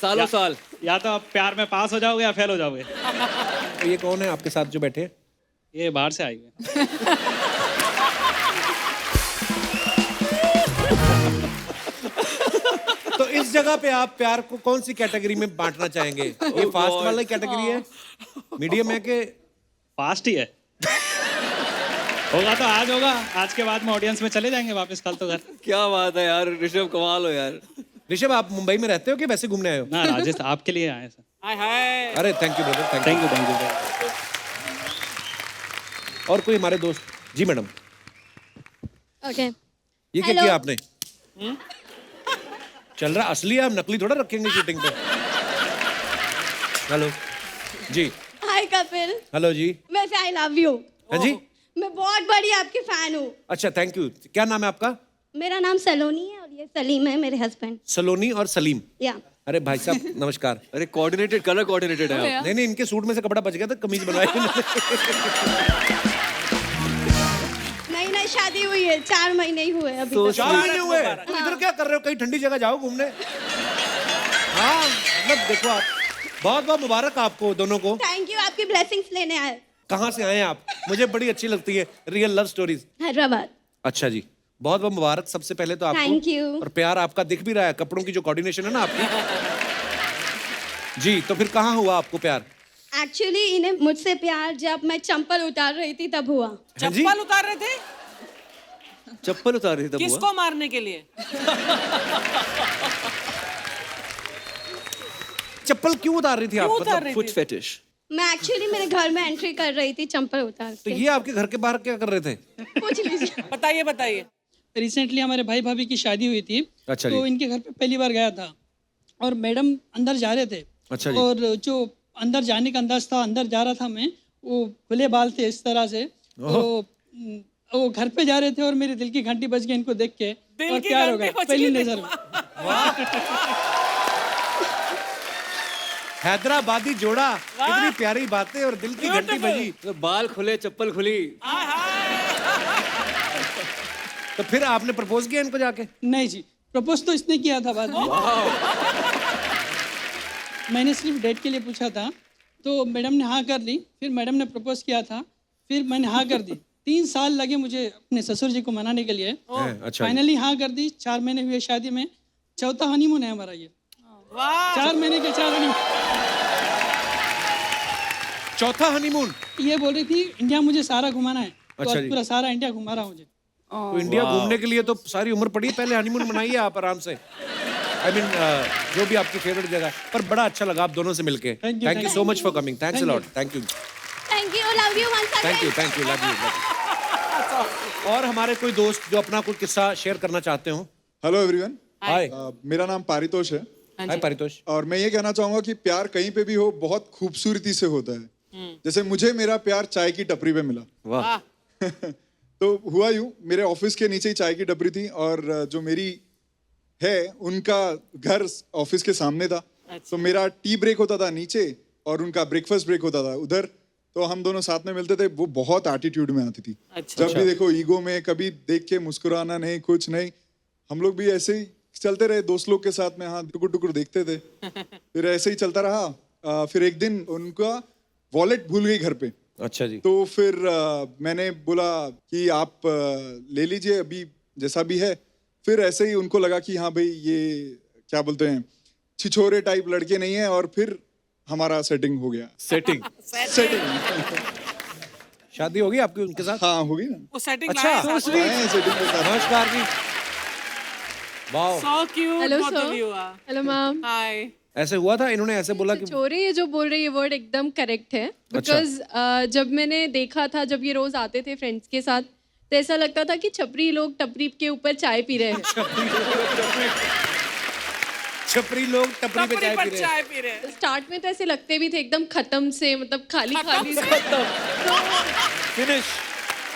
सालों साल। या तो आप प्यार में पास हो जाओगे या फेल हो जाओगे। तो ये कौन है आपके साथ जो बैठे हैं? ये बाहर से आई है। तो इस जगह पे आप प्यार को कौन सी कैटेगरी में बांटना चाहेंगे? ये फास्ट वाला कैटेगरी है, मीडियम है कि? फास्ट ही है। होगा तो आज होगा, आज के बाद में ऑडियंस में चले जाएंगे वापस कल तो घर। क्या बात है यार ऋषभ कमाल हो यार। ऋषभ आप मुंबई में रहते हो कि वैसे घूमने आए हो? ना राजेश आपके लिए आए सर। हाय हाय। अरे thank you brother thank you. Thank you. और कोई हमारे दोस्त? जी मैडम ओके ये क्या किया आपने? चल रहा असली है, आप नकली थोड़ा रखेंगे शूटिंग पे। हेलो जी। हाय कपिल, हेलो जी। वैसे आई लव यू। हाँ जी। मैं बहुत बड़ी आपकी फैन हूँ। अच्छा थैंक यू। क्या नाम है आपका? मेरा नाम सलोनी है और ये सलीम है मेरे हस्बैंड। सलोनी और सलीम। या अरे भाई साहब नमस्कार। अरे कोऑर्डिनेटेड कलर कोऑर्डिनेटेड है आप। नहीं इनके सूट में से कपड़ा बच गया था, कमीज बनवाई इन्होंने। नई शादी हुई है, 4 महीने ही हुए अभी तो तक। 4 महीने हुए? तो इधर क्या कर रहे हो? कहीं ठंडी जगह जाओ घूमने। हाँ मतलब देखो आप, बहुत बहुत मुबारक आपको दोनों को। थैंक यू, आपकी ब्लेसिंग्स लेने आए। कहाँ से आए हैं आप? मुझे बड़ी अच्छी लगती है रियल लव स्टोरीज। हैदराबाद। अच्छा जी, बहुत बहुत मुबारक सबसे पहले तो आपको। Thank you. और प्यार आपका दिख भी रहा है, कपड़ों की जो कोऑर्डिनेशन है ना आपकी। जी, तो फिर कहाँ हुआ आपको प्यार? एक्चुअली इन्हें मुझसे प्यार जब मैं चंपल उतार रही थी तब हुआ। हाँ जी? चप्पल उतार रहे थे चप्पल उतार रही तब हुआ? किसको मारने के लिए? चप्पल क्यों उतार रही थी आप? क्यों उतार मतलब रही फुट थी? फेटिश। मैं एक्चुअली मेरे घर में एंट्री कर रही थी चंपल उतार तो के। ये आपके घर के बाहर क्या कर रहे थे? पूछ लीजिए। बताइए बताइए। रिसेंटली हमारे भाई भाभी की शादी हुई थी। अच्छा जी। तो इनके घर पे पहली बार गया था और मैडम अंदर जा रहे थे। अच्छा जी। और जो अंदर जाने का अंदाज था, अंदर जा रहा था मैं, वो खुले बाल थे इस तरह से। तो वो घर पे जा रहे थे और मेरे दिल की घंटी बज गई इनको देख के दिल और की प्यार हो घंटी गया बज पहली गई। नजर में। हैदराबादी जोड़ा, इतनी प्यारी बातें और दिल की घंटी बजी। तो बाल खुले, चप्पल खुली। तो फिर आपने प्रपोज किया इनको जाके? नहीं जी, प्रपोज तो इसने किया था बाद में। मैंने सिर्फ डेट के लिए पूछा था, तो मैडम ने हाँ कर ली। फिर मैडम ने प्रपोज किया था, फिर मैंने हाँ कर दी। 3 साल लगे मुझे अपने ससुर जी को मनाने के लिए। अच्छा। फाइनली हाँ कर दी। 4 महीने हुए शादी में। चौथा हनीमून है हमारा ये। 4 महीने के 4 हनीमून। चौथा हनीमून। ये बोल रही थी इंडिया मुझे सारा घुमाना है। तो अच्छा आज जी। पूरा सारा इंडिया घुमा रहा हूँ मुझे। तो इंडिया घूमने के लिए तो सारी उम्र पड़ी है, पहले हनीमून मनाइए आप आराम से। आई मीन जो भी आपकी फेवरेट जगह है। पर बड़ा अच्छा लगा आप दोनों से मिलके। Thank you, thank you so much for coming. Thanks a lot. Thank you. Thank you, love you once again. Thank you, thank you, love you. और हमारे कोई दोस्त जो अपना कोई किस्सा शेयर करना चाहते हो? हेलो एवरीवन, हाय। मेरा नाम पारितोष है हाय परितोष। और मैं ये कहना चाहूंगा कि प्यार कहीं पे भी हो बहुत खूबसूरती से होता है। जैसे मुझे मेरा प्यार चाय की टपरी पे मिला। वाह। तो हुआ यूं, मेरे ऑफिस के नीचे ही चाय की टपरी थी और जो मेरी है उनका घर ऑफिस के सामने था। तो मेरा टी ब्रेक होता था नीचे और उनका ब्रेकफास्ट ब्रेक होता था उधर। तो हम दोनों साथ में मिलते थे। वो बहुत एटीट्यूड में आती थी। जब भी देखो ईगो में, कभी देख के मुस्कुराना नहीं, कुछ नहीं। हम लोग भी ऐसे ही चलते रहे दोस्त लोग के साथ में, हाँ टुकुर टुकुर देखते थे। फिर ऐसे ही चलता रहा। फिर एक दिन उनका वॉलेट भूल गई घर पे। अच्छा जी। तो फिर मैंने बोला कि आप ले लीजिए अभी जैसा भी है। फिर ऐसे ही उनको लगा कि हाँ भाई ये क्या बोलते हैं, छिछोरे टाइप लड़के नहीं है। और फिर हमारा सेटिंग हो गया। सेटिंग। शादी होगी आपकी उनके साथ? हाँ होगी ना। वो सेटिंग अच्छा। लाया। सेटिंग के साथ। नमस्कार जी। वाह। So cute, hello both of sir. you are. Hello ma'am. Hi. ऐसे हुआ था, इन्होंने ऐसे बोला कि चोरे ये जो बोल रहे हैं ये वर्ड एकदम करेक्ट है। बिकॉज जब मैंने देखा था, जब ये रोज आते थे फ्रेंड्स के साथ, तो ऐसा लगता था कि छपरी लोग टपरी के ऊपर चाय पी रहे हैं। छपरी लोग टपरी पे चाय पी रहे हैं। चाय पी रहे हैं। स्टार्ट में तो ऐसे लगते भी थे एकदम खत्म से, मतलब खाली खाली से। फिनिश।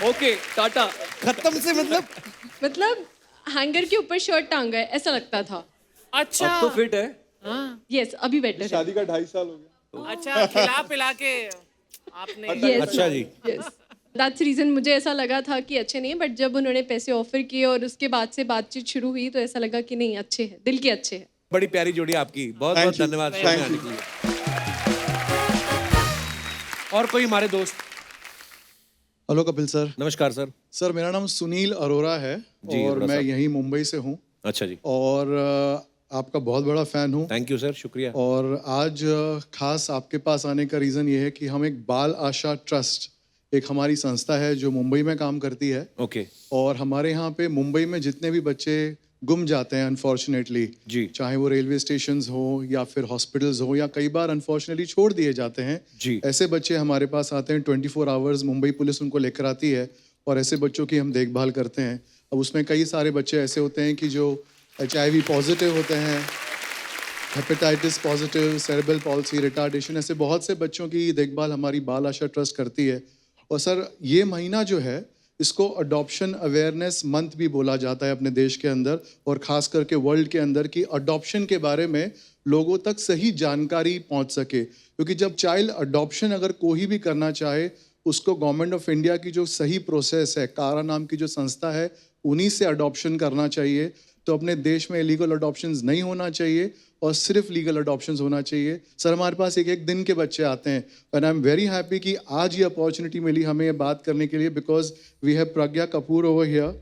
ओके, टाटा। खत्म से मतलब हैंगर के ऊपर शर्ट टांगा है ऐसा लगता था। अच्छा। अब तो फिट है। यस, अभी बेटर है। शादी का 2.5 साल हो गया। अच्छा, खिला पिला के आपने। Yes, अच्छा जी। yes. That's reason मुझे ऐसा लगा था कि अच्छे नहीं, बट जब उन्होंने पैसे ऑफर किए और उसके बाद से बातचीत शुरू हुई तो ऐसा लगा कि नहीं, अच्छे हैं, दिल के अच्छे हैं। बड़ी प्यारी जोड़ी आपकी। बहुत बहुत Thank you. धन्यवाद शो में Thank आने you. के लिए। और कोई हमारे दोस्त? Hello Kapil sir. नमस्कार सर। सर मेरा नाम सुनील अरोरा है जी, और अरोरा मैं साहब। यहीं मुंबई से हूँ अच्छा जी। और आपका बहुत बड़ा फ़ैन हूँ। थैंक यू सर, शुक्रिया। और आज खास आपके पास आने का रीज़न ये है कि हम एक बाल आशा ट्रस्ट, एक हमारी संस्था है जो मुंबई में काम करती है। ओके। और हमारे यहाँ पे मुंबई में जितने भी बच्चे गुम जाते हैं अनफॉर्चुनेटली, जी। चाहे वो रेलवे स्टेशंस हो या फिर हॉस्पिटल्स हो या कई बार अनफॉर्चुनेटली छोड़ दिए जाते हैं, जी। ऐसे बच्चे हमारे पास आते हैं। 24 आवर्स मुंबई पुलिस उनको लेकर आती है और ऐसे बच्चों की हम देखभाल करते हैं। अब उसमें कई सारे बच्चे ऐसे होते हैं कि जो HIV पॉजिटिव होते हैं, hepatitis positive, cerebral palsy, retardation, ऐसे बहुत से बच्चों की देखभाल हमारी बाल आशा ट्रस्ट करती है। और सर ये महीना जो है इसको अडॉप्शन अवेयरनेस मंथ भी बोला जाता है अपने देश के अंदर और ख़ास करके वर्ल्ड के अंदर, कि अडॉप्शन के बारे में लोगों तक सही जानकारी पहुंच सके। क्योंकि जब चाइल्ड अडॉप्शन अगर कोई भी करना चाहे, उसको गवर्नमेंट ऑफ इंडिया की जो सही प्रोसेस है, कारा नाम की जो संस्था है, उन्हीं से अडॉप्शन करना चाहिए। तो अपने देश में इलीगल अडॉप्शंस नहीं होना चाहिए और सिर्फ लीगल अडॉप्शंस होना चाहिए। सर हमारे पास एक एक दिन के बच्चे आते हैं and I am very happy कि आज ये अपॉर्चुनिटी मिली हमें ये बात करने के लिए, because we have Pragya Kapoor over here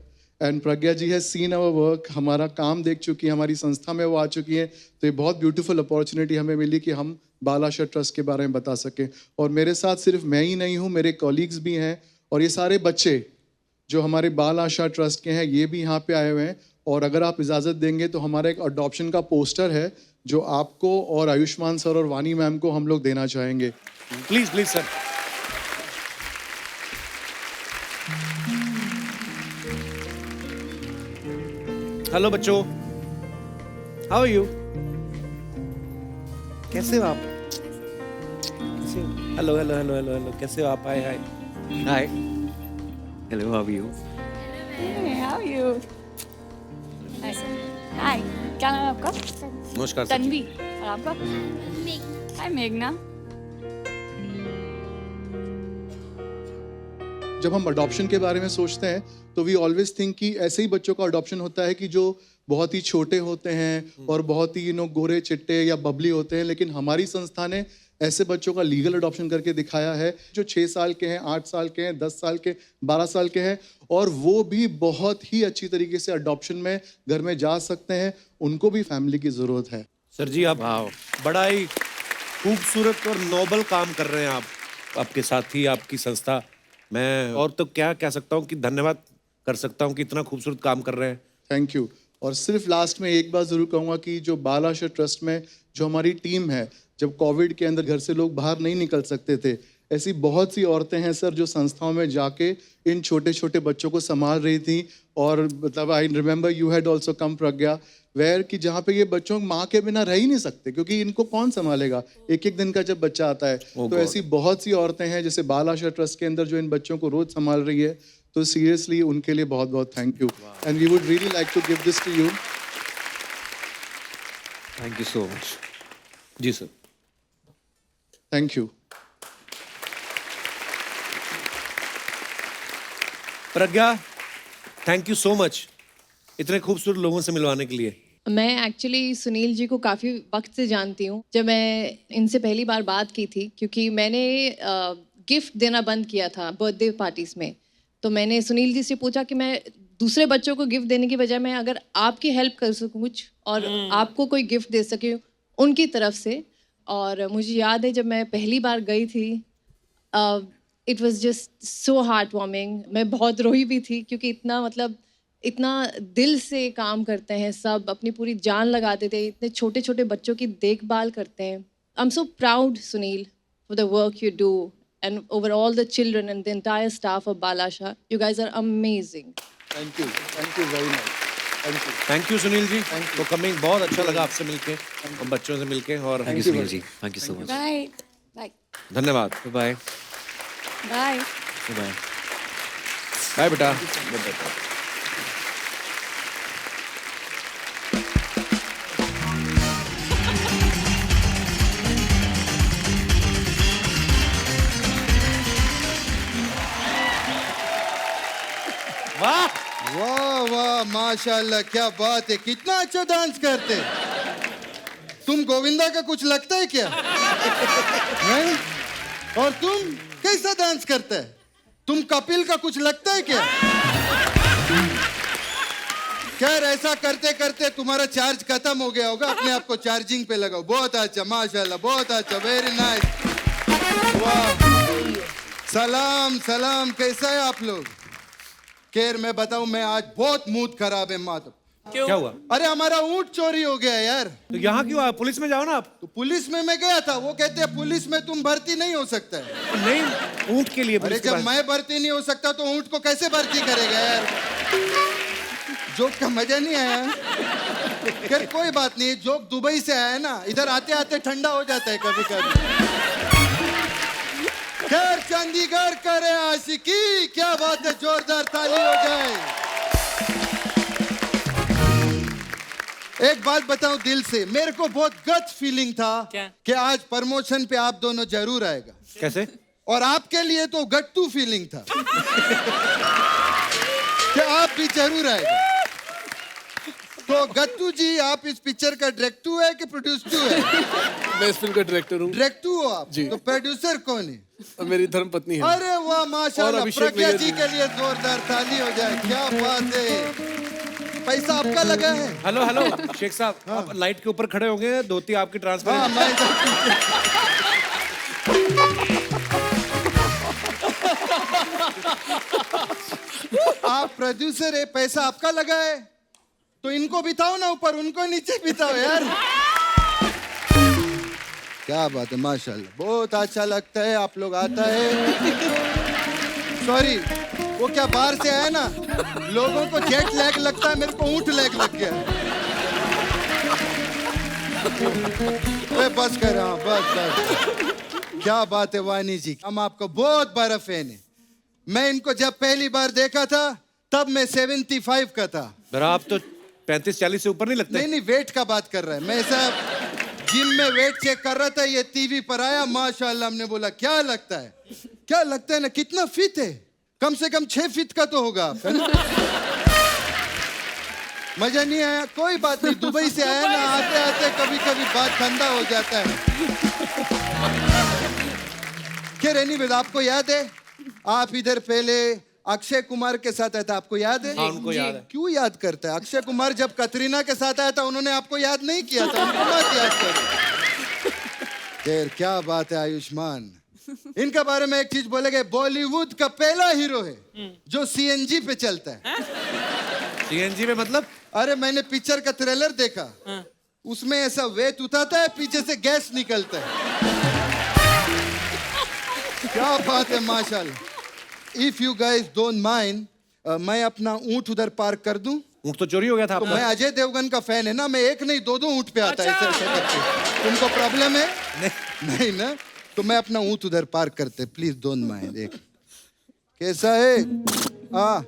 and Pragya ji has seen our work, हमारा काम देख चुकी है, हमारी संस्था में वो आ चुकी है, तो ये बहुत ब्यूटीफुल अपॉर्चुनिटी हमें मिली कि हम बाल आशा ट्रस्ट के बारे में बता सकें। और मेरे साथ सिर्फ मैं ही नहीं हूँ, मेरे कॉलीग्स भी हैं और ये सारे बच्चे जो हमारे बाल आशा ट्रस्ट के हैं ये भी यहाँ पे आए हुए हैं। और अगर आप इजाज़त देंगे तो हमारा एक अडॉप्शन का पोस्टर है जो आपको और आयुष्मान सर और वानी मैम को हम लोग देना चाहेंगे। Please please sir. हेलो बच्चों, हाउ आर यू? कैसे हो आप? कैसे हो? Hello hello hello hello hello, कैसे हो आप? Hi hi hi, hello, how are you? Hey, how are you? Hi. क्या नाम है आपका? नमस्कार सर। तन्वी। और आपका? हाय मेघना। जब हम अडॉप्शन के बारे में सोचते हैं तो वी ऑलवेज थिंक कि ऐसे ही बच्चों का अडॉप्शन होता है कि जो बहुत ही छोटे होते हैं और बहुत ही गोरे चिट्टे या बबली होते हैं, लेकिन हमारी संस्था ने ऐसे बच्चों का लीगल अडॉप्शन करके दिखाया है जो 6 साल के हैं, 8 साल के हैं, 10 साल के, 12 साल के हैं, और वो भी बहुत ही अच्छी तरीके से अडॉप्शन में घर में जा सकते हैं। उनको भी फैमिली की ज़रूरत है। सर जी, आप बड़ा ही खूबसूरत और नोबल काम कर रहे हैं। आप, आपके साथी, आपकी संस्था, मैं और तो क्या कह सकता हूँ कि धन्यवाद कर सकता हूँ कि इतना खूबसूरत काम कर रहे हैं। Thank you. और सिर्फ लास्ट में एक बात ज़रूर कहूँगा कि जो बाल आशा ट्रस्ट में जो हमारी टीम है, जब कोविड के अंदर घर से लोग बाहर नहीं निकल सकते थे, ऐसी बहुत सी औरतें हैं सर जो संस्थाओं में जाके इन छोटे छोटे बच्चों को संभाल रही थी। और मतलब I remember you had also come Pragya, where कि जहाँ पे ये बच्चों माँ के बिना रह ही नहीं सकते क्योंकि इनको कौन संभालेगा एक एक दिन का जब बच्चा आता है। तो ऐसी बहुत सी औरतें हैं जैसे बाल आशा ट्रस्ट के अंदर जो इन बच्चों को रोज संभाल रही है। तो सीरियसली उनके लिए बहुत बहुत thank you and we would really like to give this to you. Thank you so much. जी sir. Thank you. Pragya, thank you so much इतने खूबसूरत लोगों से मिलवाने के लिए। मैं एक्चुअली सुनील जी को काफ़ी वक्त से जानती हूँ। जब मैं इनसे पहली बार बात की थी, क्योंकि मैंने गिफ्ट देना बंद किया था बर्थडे पार्टीज़ में, तो मैंने सुनील जी से पूछा कि मैं दूसरे बच्चों को गिफ्ट देने की बजाय मैं अगर आपकी हेल्प कर सकूँ कुछ और आपको कोई गिफ्ट दे सकूँ उनकी तरफ से। और मुझे याद है जब मैं पहली बार गई थी, it was just so heart warming. मैं बहुत रोई भी थी क्योंकि इतना मतलब इतना दिल से काम करते हैं सब, अपनी पूरी जान लगाते थे, इतने छोटे छोटे बच्चों की देखभाल करते हैं। I am so proud Sunil for the work you do and over all the children and the entire staff of Balasha. You guys are amazing. Thank you very much. Thank you. Thank you Sunil ji for coming. बहुत अच्छा लगा आपसे मिलके और बच्चों से मिलके। और thank you Sunil ji, thank you so much. Bye. Bye. धन्यवाद। Bye Bye. बाय। बाय बेटा। वाह वाह वाह, माशाल्लाह, क्या बात है, कितना अच्छा डांस करते। तुम गोविंदा का कुछ लगता है क्या? नहीं? और तुम कैसा डांस करता है? तुम कपिल का कुछ लगता है क्या? खैर, ऐसा करते करते तुम्हारा चार्ज खत्म हो गया होगा, अपने आप को चार्जिंग पे लगाओ। बहुत अच्छा, माशाल्लाह, बहुत अच्छा, वेरी नाइस। वाह, सलाम सलाम, कैसा है आप लोग? खैर, मैं बताऊं, मैं आज बहुत मूड खराब है माधव। क्यों? क्या हुआ? अरे हमारा ऊंट चोरी हो गया यार। तो यहाँ क्यों आया? पुलिस में जाओ ना आप। तो पुलिस में मैं गया था, वो कहते हैं पुलिस में तुम भर्ती नहीं हो सकता है। नहीं, ऊंट के लिए अरे पुलिस के जब पास- मैं भर्ती नहीं हो सकता तो ऊंट को कैसे भर्ती करेगा यार? जोक का मजा नहीं आया। खैर कोई बात नहीं, जोक दुबई से आया है ना, इधर आते आते ठंडा हो जाता है कभी कभी। खैर, चंडीगढ़ करे आशिकी, क्या बात है, जोरदार ताली हो जाए। एक बात बताऊं दिल से, मेरे को बहुत गट फीलिंग था क्या? कि आज प्रमोशन पे आप दोनों जरूर आएगा। कैसे? और आपके लिए तो गट्टू फीलिंग था कि आप भी जरूर आएगा। तो गट्टू जी, आप इस पिक्चर का डायरेक्टर है कि प्रोड्यूसर है? मैं इस फिल्म का डायरेक्टर हूँ। डायरेक्टर हो आप? जी। तो प्रोड्यूसर कौन है? मेरी धर्मपत्नी है। अरे वाह माशाल्लाह, अभिषेक प्रज्ञा भैया जी जी। के लिए जोरदार ताली हो जाए। क्या बात है। पैसा आपका लगा है? हेलो हेलो शेख साहब, आप लाइट के ऊपर खड़े होंगे, धोती आपकी ट्रांसफर। हाँ मैं आप प्रोड्यूसर है, पैसा आपका लगा है तो इनको बिताओ ना ऊपर, उनको नीचे बिताओ यार। क्या बात है, माशाल्लाह बहुत अच्छा लगता है आप लोग आता है। सॉरी, वो क्या बाहर से आया ना, लोगों को जेट लैग लगता है, मेरे को ऊंट लैग लग गया। बस कर रहा हूं, बस। क्या बात है वानी जी, हम आपको बहुत बड़ा फैन है। मैं इनको जब पहली बार देखा था तब मैं 75 का था। आप तो 35-40 से ऊपर नहीं लगते। नहीं, वेट का बात कर रहा है। मैं ऐसा जिम में वेट चेक कर रहा था, ये टीवी पर आया, माशाल्लाह। हमने बोला क्या लगता है, क्या लगता है ना, कितना फिट है, कम से कम 6 फीट का तो होगा आप, है ना? मजा नहीं आया, कोई बात नहीं, दुबई से आया ना, आते आते कभी कभी बात ठंडा हो जाता है। क्या एनीवेज, आपको याद है आप इधर पहले अक्षय कुमार के साथ आया था, आपको याद है? हाँ, उनको याद है। क्यों याद करता है? अक्षय कुमार जब कतरीना के साथ आया था उन्होंने आपको याद नहीं किया था, उनको मत याद करो। खैर, क्या बात है आयुष्मान। इनके बारे में एक चीज बोलेंगे, बॉलीवुड का पहला हीरो है जो सीएनजी पे चलता है। सीएनजी में मतलब? अरे मैंने पिक्चर का ट्रेलर देखा, उसमें ऐसा वेट उठाता है, पीछे से गैस निकलता है। क्या बात है माशाल्लाह। If you guys don't mind, मैं अपना ऊंट उधर पार्क कर दूं? ऊंट तो चोरी हो गया था तो आपका। मैं अजय देवगन का फैन है ना, मैं एक नहीं दो ऊंट पे आता है ऐसे ऐसे करके। तुमको प्रॉब्लम है? नहीं ना, तो मैं अपना ऊंट उधर पार्क करते, प्लीज डोंट माइंड। एक कैसा है? आ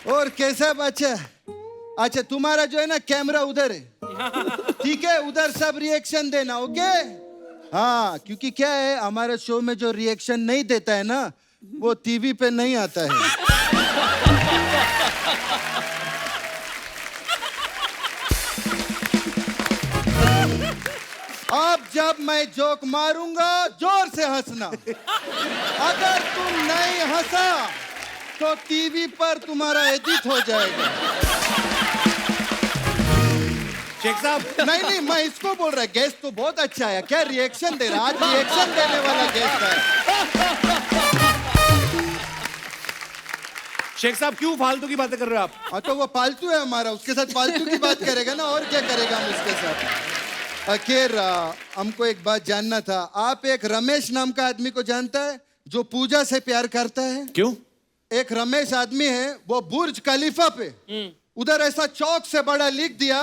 और कैसा बच्चा? अच्छा, तुम्हारा जो है ना कैमरा उधर है, ठीक है? उधर सब रिएक्शन देना, ओके? हाँ, क्योंकि क्या है, हमारे शो में जो रिएक्शन नहीं देता है ना, वो टीवी पे नहीं आता है। अब जब मैं जोक मारूंगा जोर से हंसना। अगर तुम नहीं हंसा तो टीवी पर तुम्हारा एडिट हो जाएगा। शेख साहब, नहीं, मैं इसको बोल रहा, गेस्ट तो बहुत अच्छा है, क्या रिएक्शन दे रहा, आज रिएक्शन देने वाला गेस्ट है। शेख साहब क्यों फालतू की बातें कर रहे हो आप? हाँ, तो वो पालतू है हमारा, उसके साथ पालतू की बात करेगा ना, और क्या करेगा हम उसके साथ। खैर, हमको एक बात जानना था, आप एक रमेश नाम का आदमी को जानता है जो पूजा से प्यार करता है? क्यों? एक रमेश आदमी है, वो बुर्ज खलीफा पे उधर ऐसा चौक से बड़ा लिख दिया,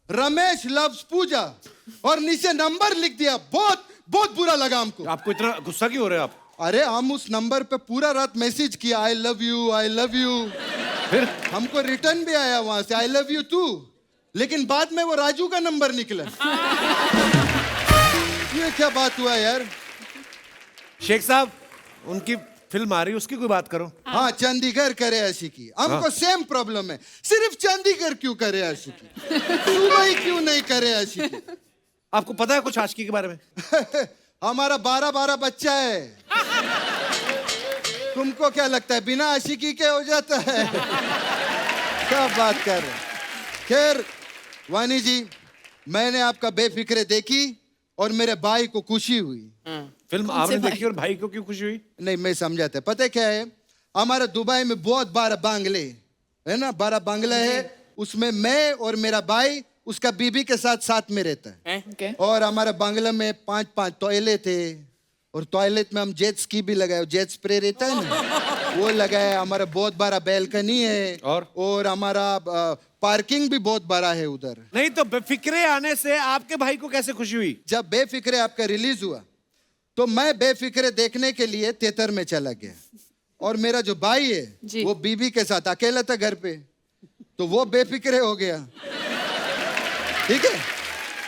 रमेश लव्स पूजा, और नीचे नंबर लिख दिया। बहुत बहुत बुरा लगा हमको। आपको इतना गुस्सा क्यों हो रहे हो आप? अरे हम उस नंबर पे पूरा रात मैसेज किया, I love you, I love you. फिर हमको रिटर्न भी आया वहां से, आई लव यू टू, लेकिन बाद में वो राजू का नंबर निकला। ये क्या बात हुआ यार? शेख साहब, उनकी फिल्म आ रही है, उसकी कोई बात करो। हाँ, चंडीगढ़ करे आशिकी, हमको सेम प्रॉब्लम है। सिर्फ चंडीगढ़ क्यों करे आशिकी, दुबई क्यों नहीं करे आशिकी? आपको पता है कुछ आशिकी के बारे में? हमारा 12 बच्चा है। तुमको क्या लगता है बिना आशिकी के हो जाता है? क्या बात कर रहे? खैर वानी जी, मैंने आपका बेफिक्रे देखी और मेरे भाई को खुशी हुई। फिल्म आपने देखी और भाई को क्यों खुशी हुई? नहीं, मैं समझाता, पता है क्या है, हमारा दुबई में बहुत 12 बांग्ले है ना, 12 बांग्ला है, उसमें मैं और मेरा भाई उसका बीबी के साथ में रहता है। Okay. और हमारा बांग्ला में 5 टॉयलेट है, और टॉयलेट में हम जेट स्की भी लगाए, जेट स्प्रे रहता है ना, वो लगाया। हमारा बहुत बड़ा बैल्कनी है, और हमारा पार्किंग भी बहुत बड़ा है उधर। नहीं तो बेफिक्रे आने से आपके भाई को कैसे खुशी हुई? जब बेफिक्रे आपका रिलीज हुआ तो मैं बेफिक्रे देखने के लिए थिएटर में चला गया, और मेरा जो भाई है वो बीबी के साथ अकेला था घर पे, तो वो बेफिक्रे हो गया। ठीक है,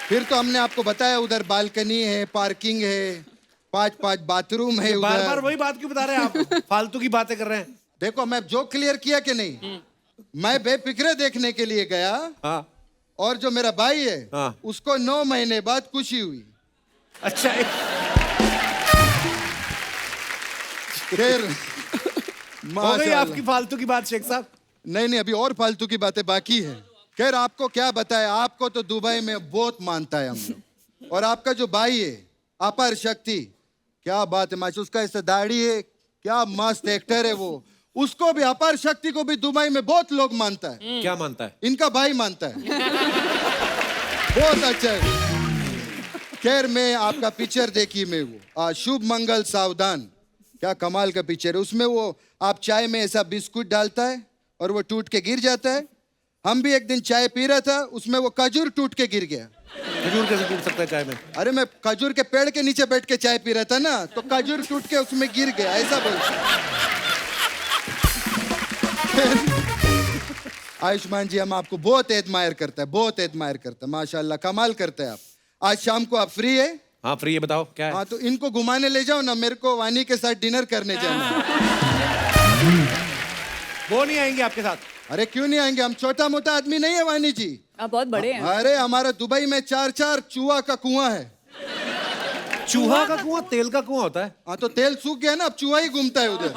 फिर तो हमने आपको बताया उधर बालकनी है, पार्किंग है, 5 बाथरूम है बार बार उधर। वही बात क्यों बता रहे हैं आप? फालतू की बातें कर रहे हैं। देखो मैं जोक क्लियर किया कि नहीं? मैं बेफिक्रे देखने के लिए गया, हाँ और जो मेरा भाई है हाँ। उसको 9 महीने बाद खुशी हुई। अच्छा खैर हो गई माशाअल्लाह। आपकी फालतू की बात शेख साहब। नहीं अभी और फालतू की बातें बाकी है। खैर आपको क्या बताए, आपको तो दुबई में बहुत मानता है हम लोग, और आपका जो भाई है अपार शक्ति, क्या बात है माशा, उसका ऐसा दाढ़ी है, क्या मस्त एक्टर है वो। उसको भी, अपार शक्ति को भी दुबई में बहुत लोग मानता है। क्या मानता है? इनका भाई मानता है। बहुत अच्छा है। खैर मैं आपका पिक्चर देखी मैं वो शुभ मंगल सावधान, क्या कमाल का पिक्चर है। उसमें वो आप चाय में ऐसा बिस्कुट डालता है और वो टूट के गिर जाता है। हम भी एक दिन चाय पी रहा था, उसमें वो खजूर टूट के गिर गया। खजूर कैसे टूट सकता है चाय में? अरे मैं खजूर के पेड़ के नीचे बैठ के चाय पी रहा था ना, तो खजूर टूट के उसमें गिर गया, ऐसा बोल। आयुष्मान जी हम आपको बहुत एडमायर करता है, बहुत एडमायर करता है, माशाल्लाह कमाल करते हैं आप। आज शाम को आप फ्री है? हाँ फ्री है, बताओ क्या है? हाँ तो इनको घुमाने ले जाओ ना, मेरे को वानी के साथ डिनर करने जाना है। वो नहीं आएंगे आपके साथ? अरे क्यों नहीं आएंगे, हम छोटा मोटा आदमी नहीं है वानी जी। आप बहुत बड़े हैं। अरे हमारा दुबई में 4 चूहा का कुआं है। चूहा का कुआं तेल का कुआं होता है? हाँ तो तेल सूख गया ना, अब चूहा ही घूमता है उधर।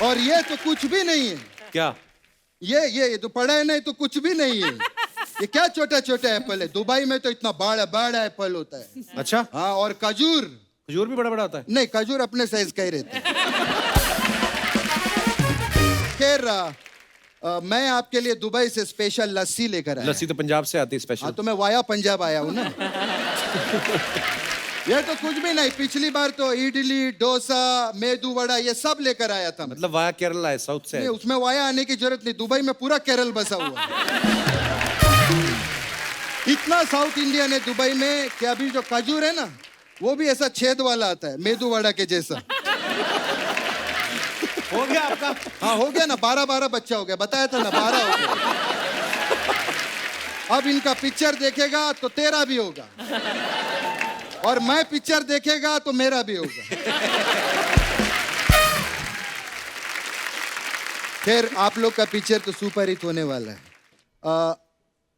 और ये तो कुछ भी नहीं है। क्या? ये तो पड़ा है, नहीं तो कुछ भी नहीं है। ये क्या छोटा छोटा एप्पल है, दुबई में तो इतना बड़ा बड़ा एप्पल होता है। अच्छा हाँ, और खजूर, खजूर भी बड़ा बड़ा होता है? नहीं खजूर अपने साइज का ही रहता है। खैर मैं आपके लिए दुबई से स्पेशल लस्सी लेकर आया। लस्सी तो पंजाब से आती है स्पेशल। हाँ तो मैं वाया पंजाब आया हूँ ना। ये तो कुछ भी नहीं, पिछली बार तो इडली डोसा मेदू वड़ा ये सब लेकर आया था। मतलब वाया केरला है, साउथ से नहीं, है। उसमें वाया आने की जरूरत नहीं, दुबई में पूरा केरल बसा हुआ है। इतना साउथ इंडियन है दुबई में कि अभी जो खजूर है ना, वो भी ऐसा छेद वाला आता है, मेदू वड़ा के जैसा। हो गया आपका? हाँ हो गया ना, 12 बच्चा हो गया, बताया था ना 12 हो गया। अब इनका पिक्चर देखेगा तो तेरा भी होगा, और मैं पिक्चर देखेगा तो मेरा भी होगा। खैर आप लोग का पिक्चर तो सुपर हिट होने वाला है।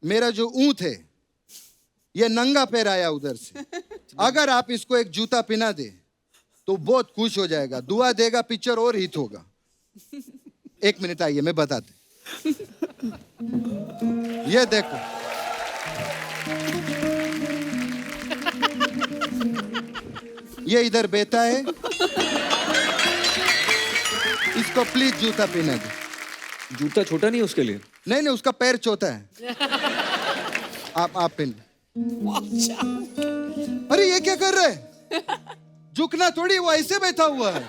मेरा जो ऊंट है ये नंगा पैर आया उधर से, अगर आप इसको एक जूता पहना दे तो बहुत खुश हो जाएगा, दुआ देगा, पिक्चर और हिट होगा। 1 मिनट आइए मैं बताते। ये देखो, ये इधर बैठा है, इसको प्लीज जूता पहना दे। जूता छोटा नहीं है उसके लिए? नहीं उसका पैर छोटा है। आप पहन। अरे ये क्या कर रहा है, झुकना थोड़ी, वो ऐसे बैठा हुआ है।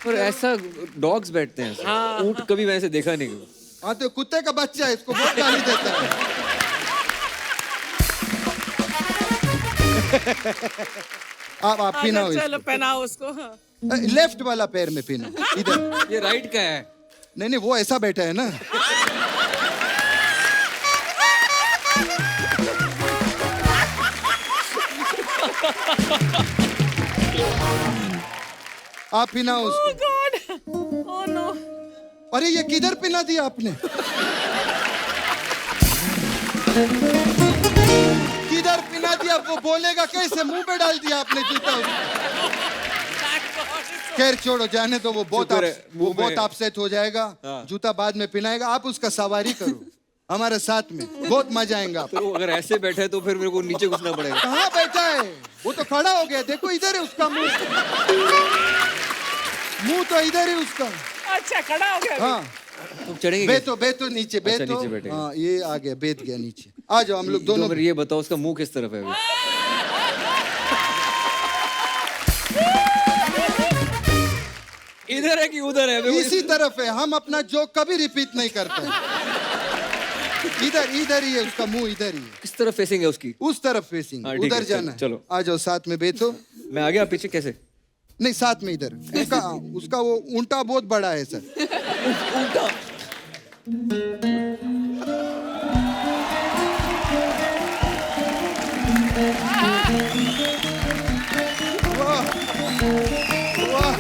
और ऐसा डॉग्स बैठते हैं ऐसे। ऊंट कभी मैंने ऐसे देखा नहीं। हाँ तो कुत्ते का बच्चा है, इसको बहुत गाली देता है। आप पहनाओ चलो इसको। पहनाओ उसको। हाँ। लेफ्ट वाला पैर में पहनो, इधर। ये राइट का है? नहीं वो ऐसा बैठा है ना। आप पहनाओ उसको। God, oh no. अरे ये किधर पहना दिया आपने? किधर पहना दिया, वो बोलेगा कैसे, मुंह पे डाल दिया आपने जूता। खैर छोड़ो, जाने तो वो बहुत अपसेट हो जाएगा। जूता बाद में पहनाएगा, आप उसका सवारी करो हमारे साथ में, बहुत मजा आएगा आपको। तो अगर ऐसे बैठा है तो फिर मेरे को नीचे घुसना पड़ेगा। कहाँ बैठा है वो, तो खड़ा हो गया, देखो इधर है उसका मुंह। मुंह तो इधर है उसका। अच्छा खड़ा हो गया। हाँ तुम चढ़ेंगे? बैठो नीचे बैठो। अच्छा, नीचे बैठेंगे। हाँ ये आ गया, बैठ गया नीचे। आ जाओ हम लोग दोनों। तो ये बताओ उसका मुंह किस तरफ है अभी? इधर है कि उधर है? इसी तरफ है, हम अपना जोक कभी रिपीट नहीं करते। इधर ही है उसका मुंह, इधर ही है। किस तरफ फेसिंग है उसकी? उस तरफ फेसिंग, हाँ, ठीक उधर है, जाना है। चलो। आ जाओ साथ में बैठो। मैं आ गया पीछे कैसे? नहीं साथ में इधर। उसका वो ऊंटा बहुत बड़ा है सर। उल्टा वाह,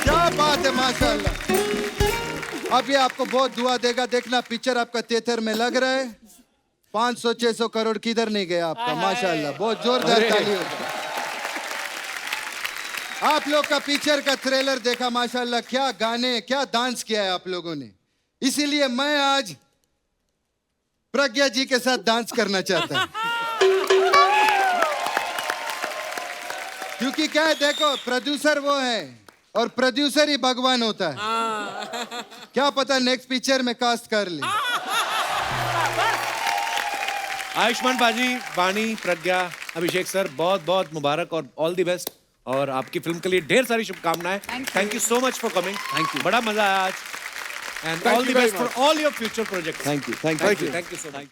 क्या बात है, माशाल्लाह। अब ये आपको बहुत दुआ देगा, देखना पिक्चर आपका थिएटर में लग रहा है, 500-600 करोड़ किधर नहीं गया आपका, माशाल्लाह। बहुत जोरदार ताली हो जाए। आप लोग का पिक्चर का ट्रेलर देखा, माशाल्लाह, क्या गाने, क्या डांस किया है आप लोगों ने। इसीलिए मैं आज प्रज्ञा जी के साथ डांस करना चाहता हूं, क्योंकि क्या है, देखो, प्रोड्यूसर वो है और प्रोड्यूसर ही भगवान होता है। क्या पता नेक्स्ट पिक्चर में कास्ट कर ले। आयुष्मान बाजी, वाणी, प्रज्ञा, अभिषेक सर, बहुत बहुत मुबारक और ऑल द बेस्ट। और आपकी फिल्म के लिए ढेर सारी शुभकामनाएं। Thank you so much for coming. Thank you, बड़ा मजा आया आज। And all the best for all your future projects. Thank you thank you so much.